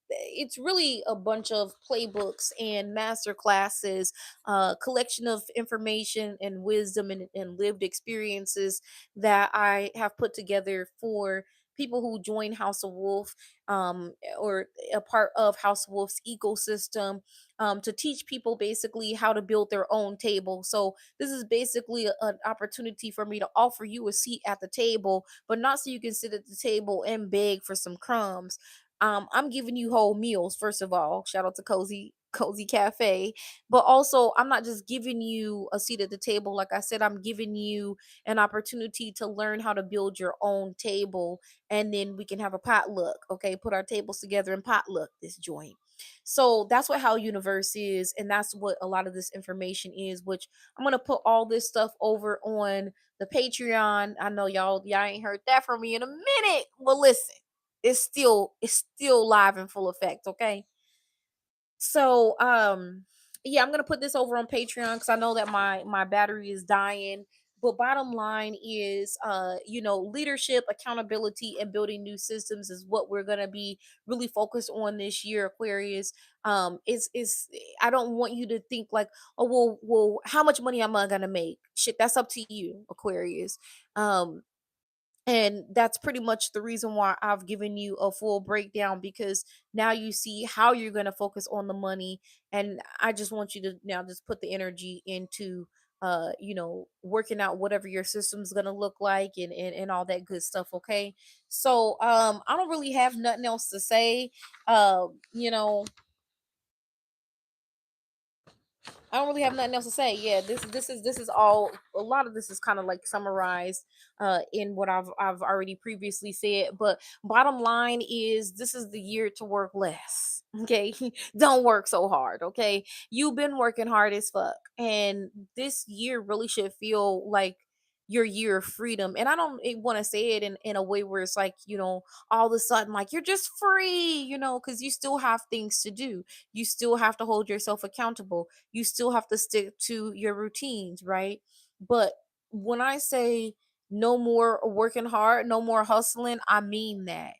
it's really a bunch of playbooks and master classes, collection of information and wisdom and lived experiences that I have put together for people who join House of Wolf, or a part of House of Wolf's ecosystem, to teach people basically how to build their own table. So this is basically an opportunity for me to offer you a seat at the table, but not so you can sit at the table and beg for some crumbs. I'm giving you whole meals. First of all, shout out to Cozy Cafe. But also, I'm not just giving you a seat at the table. Like I said, I'm giving you an opportunity to learn how to build your own table, and then we can have a potluck. Okay, put our tables together and potluck this joint. So that's what How Universe is, and that's what a lot of this information is, which I'm gonna put all this stuff over on the Patreon. I know y'all ain't heard that from me in a minute. Well, listen, it's still live in full effect. Okay, so yeah, I'm gonna put this over on Patreon because I know that my battery is dying. But bottom line is, leadership, accountability, and building new systems is what we're gonna be really focused on this year, Aquarius. Is I don't want you to think like, oh well, how much money am I gonna make? Shit, that's up to you, Aquarius. Um, and that's pretty much the reason why I've given you a full breakdown, because now you see how you're going to focus on the money. And I just want you to now just put the energy into working out whatever your system's going to look like, and all that good stuff. Okay. So I don't really have nothing else to say. You know, I don't really have nothing else to say. Yeah, this is all, a lot of this is kind of like summarized in what I've already previously said. But bottom line is, this is the year to work less. Okay. Don't work so hard. Okay. You've been working hard as fuck. And this year really should feel like your year of freedom. And I don't want to say it in a way where it's like, all of a sudden like you're just free, because you still have things to do. You still have to hold yourself accountable, you still have to stick to your routines, right? But when I say no more working hard, no more hustling, I mean that.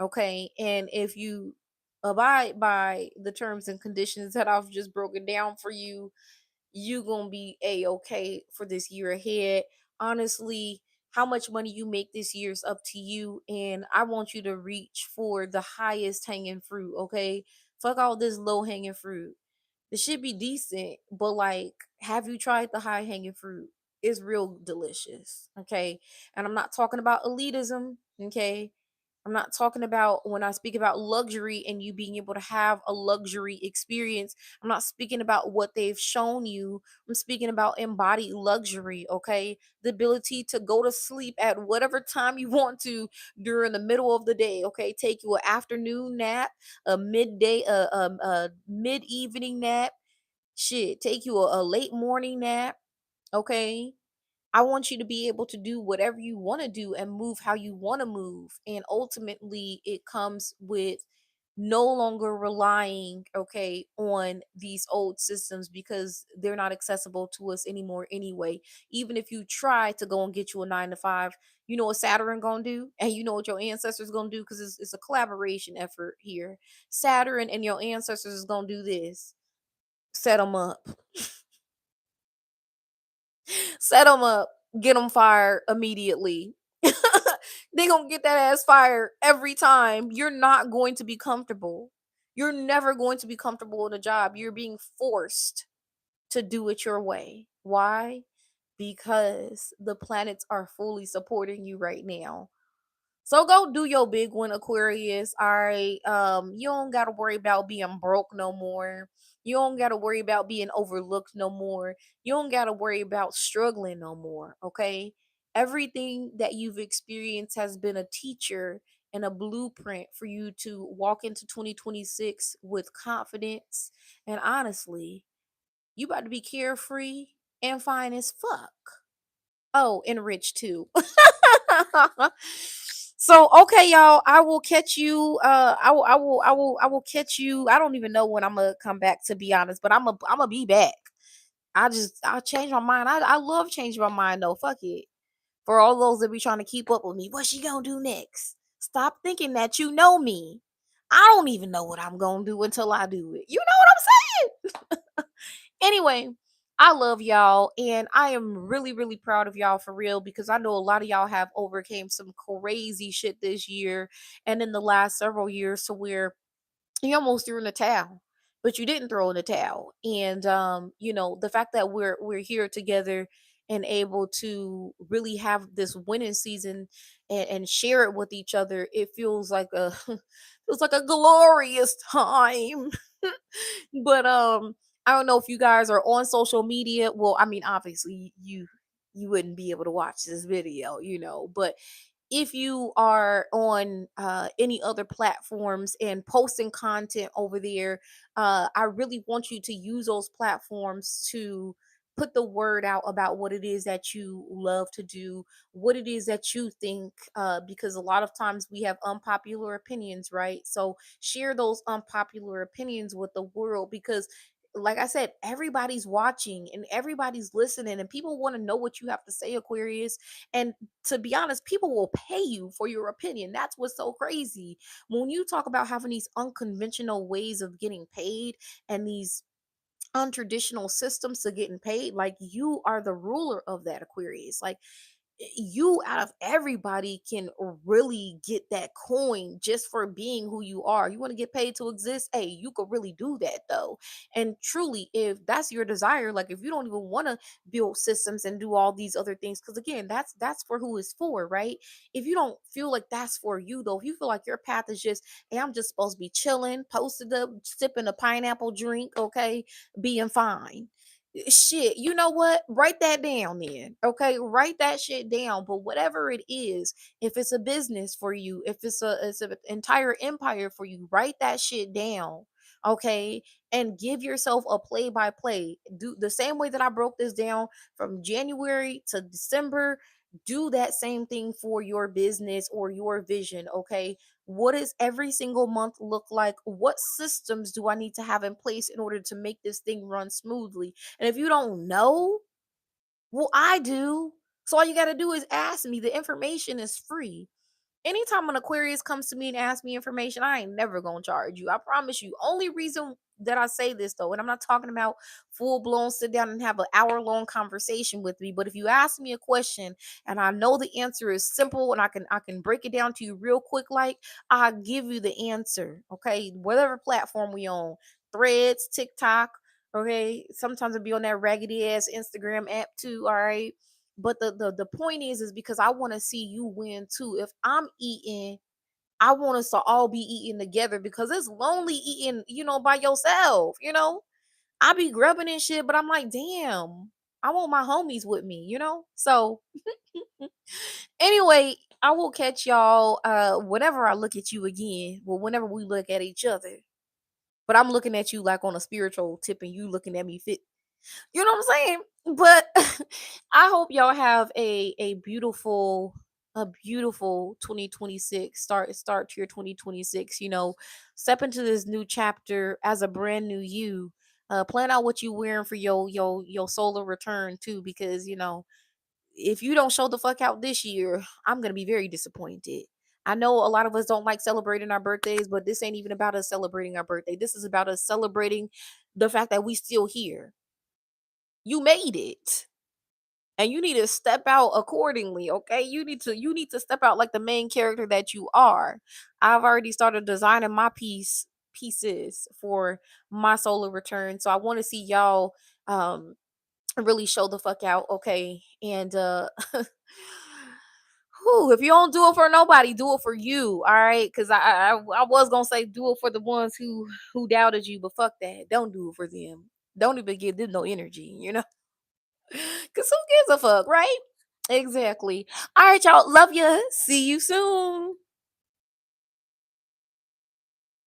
Okay. And if you abide by the terms and conditions that I've just broken down for you, you gonna be a-okay for this year ahead. Honestly, how much money you make this year is up to you, and I want you to reach for the highest hanging fruit. Okay, fuck all this low hanging fruit. It should be decent, but like, have you tried the high hanging fruit? It's real delicious. Okay, and I'm not talking about elitism. Okay, I'm not talking about, when I speak about luxury and you being able to have a luxury experience, I'm not speaking about what they've shown you. I'm speaking about embodied luxury, okay? The ability to go to sleep at whatever time you want to during the middle of the day, okay? Take you an afternoon nap, a midday, a mid-evening nap, shit, take you a late morning nap, okay? I want you to be able to do whatever you want to do and move how you want to move. And ultimately, it comes with no longer relying, okay, on these old systems, because they're not accessible to us anymore anyway. Even if you try to go and get you a 9 to 5, you know what Saturn gonna do, and you know what your ancestors gonna do, because it's a collaboration effort here. Saturn and your ancestors is gonna do this: set them up. Set them up, get them fired immediately. They gonna get that ass fired every time. You're not going to be comfortable. You're never going to be comfortable in a job. You're being forced to do it your way. Why? Because the planets are fully supporting you right now. So go do your big one, Aquarius. All right. You don't gotta worry about being broke no more. You don't gotta worry about being overlooked no more. You don't gotta worry about struggling no more. Okay. Everything that you've experienced has been a teacher and a blueprint for you to walk into 2026 with confidence. And honestly, you about to be carefree and fine as fuck. Oh, and rich too. So okay, y'all. I will catch you. I will catch you. I don't even know when I'm gonna come back, to be honest, but I'm gonna be back. I'll change my mind. I love changing my mind though. Fuck it. For all those that be trying to keep up with me, what she gonna do next? Stop thinking that you know me. I don't even know what I'm gonna do until I do it. You know what I'm saying? Anyway, I love y'all, and I am really really proud of y'all for real, because I know a lot of y'all have overcame some crazy shit this year and in the last several years, to where you almost threw in the towel, but you didn't throw in the towel. And the fact that we're here together and able to really have this winning season, and share it with each other, it feels like a feels like a glorious time. But I don't know if you guys are on social media. Well, I mean, obviously you wouldn't be able to watch this video, but if you are on any other platforms and posting content over there, I really want you to use those platforms to put the word out about what it is that you love to do, what it is that you think, because a lot of times we have unpopular opinions, right? So share those unpopular opinions with the world, because like I said, everybody's watching and everybody's listening, and people want to know what you have to say, Aquarius. And to be honest, people will pay you for your opinion. That's what's so crazy. When you talk about having these unconventional ways of getting paid and these untraditional systems to getting paid, like you are the ruler of that, Aquarius. Like you out of everybody can really get that coin just for being who you are. You want to get paid to exist? Hey, you could really do that though. And truly, if that's your desire, like if you don't even want to build systems and do all these other things, because again, that's for who it's for, right? If you don't feel like that's for you though, if you feel like your path is just, hey, I'm just supposed to be chilling, posted up, sipping a pineapple drink, okay, being fine, shit, you know what, write that down then, okay, write that shit down. But whatever it is, if it's a business for you, if it's an entire empire for you, write that shit down, okay, and give yourself a play by play. Do the same way that I broke this down from January to December. Do that same thing for your business or your vision, okay? What does every single month look like? What systems do I need to have in place in order to make this thing run smoothly? And if you don't know, well, I do. So all you got to do is ask me. The information is free. Anytime an Aquarius comes to me and asks me information, I ain't never gonna charge you. I promise you. Only reason that I say this though, and I'm not talking about full blown sit down and have an hour long conversation with me, but if you ask me a question and I know the answer is simple and I can break it down to you real quick, like I'll give you the answer. Okay, whatever platform we on, Threads, TikTok. Okay, sometimes I'll be on that raggedy ass Instagram app too. All right, but the point is because I want to see you win too. If I'm eating, I want us to all be eating together because it's lonely eating, by yourself. I be grubbing and shit, but I'm like, damn, I want my homies with me. So anyway, I will catch y'all whenever I look at you again. Well, whenever we look at each other. But I'm looking at you like on a spiritual tip and you looking at me fit. You know what I'm saying? But I hope y'all have a beautiful 2026. Start to your 2026, step into this new chapter as a brand new you. Plan out what you wearing for your solar return too, because if you don't show the fuck out this year, I'm gonna be very disappointed. I know a lot of us don't like celebrating our birthdays, but this ain't even about us celebrating our birthday. This is about us celebrating the fact that we still here. You made it. And you need to step out accordingly, okay? You need to step out like the main character that you are. I've already started designing my pieces for my solar return. So I want to see y'all really show the fuck out, okay? And whew, if you don't do it for nobody, do it for you, all right? Because I was gonna say do it for the ones who doubted you, but fuck that. Don't do it for them. Don't even give them no energy. Because who gives a fuck, right? Exactly. All right, y'all. Love you. See you soon.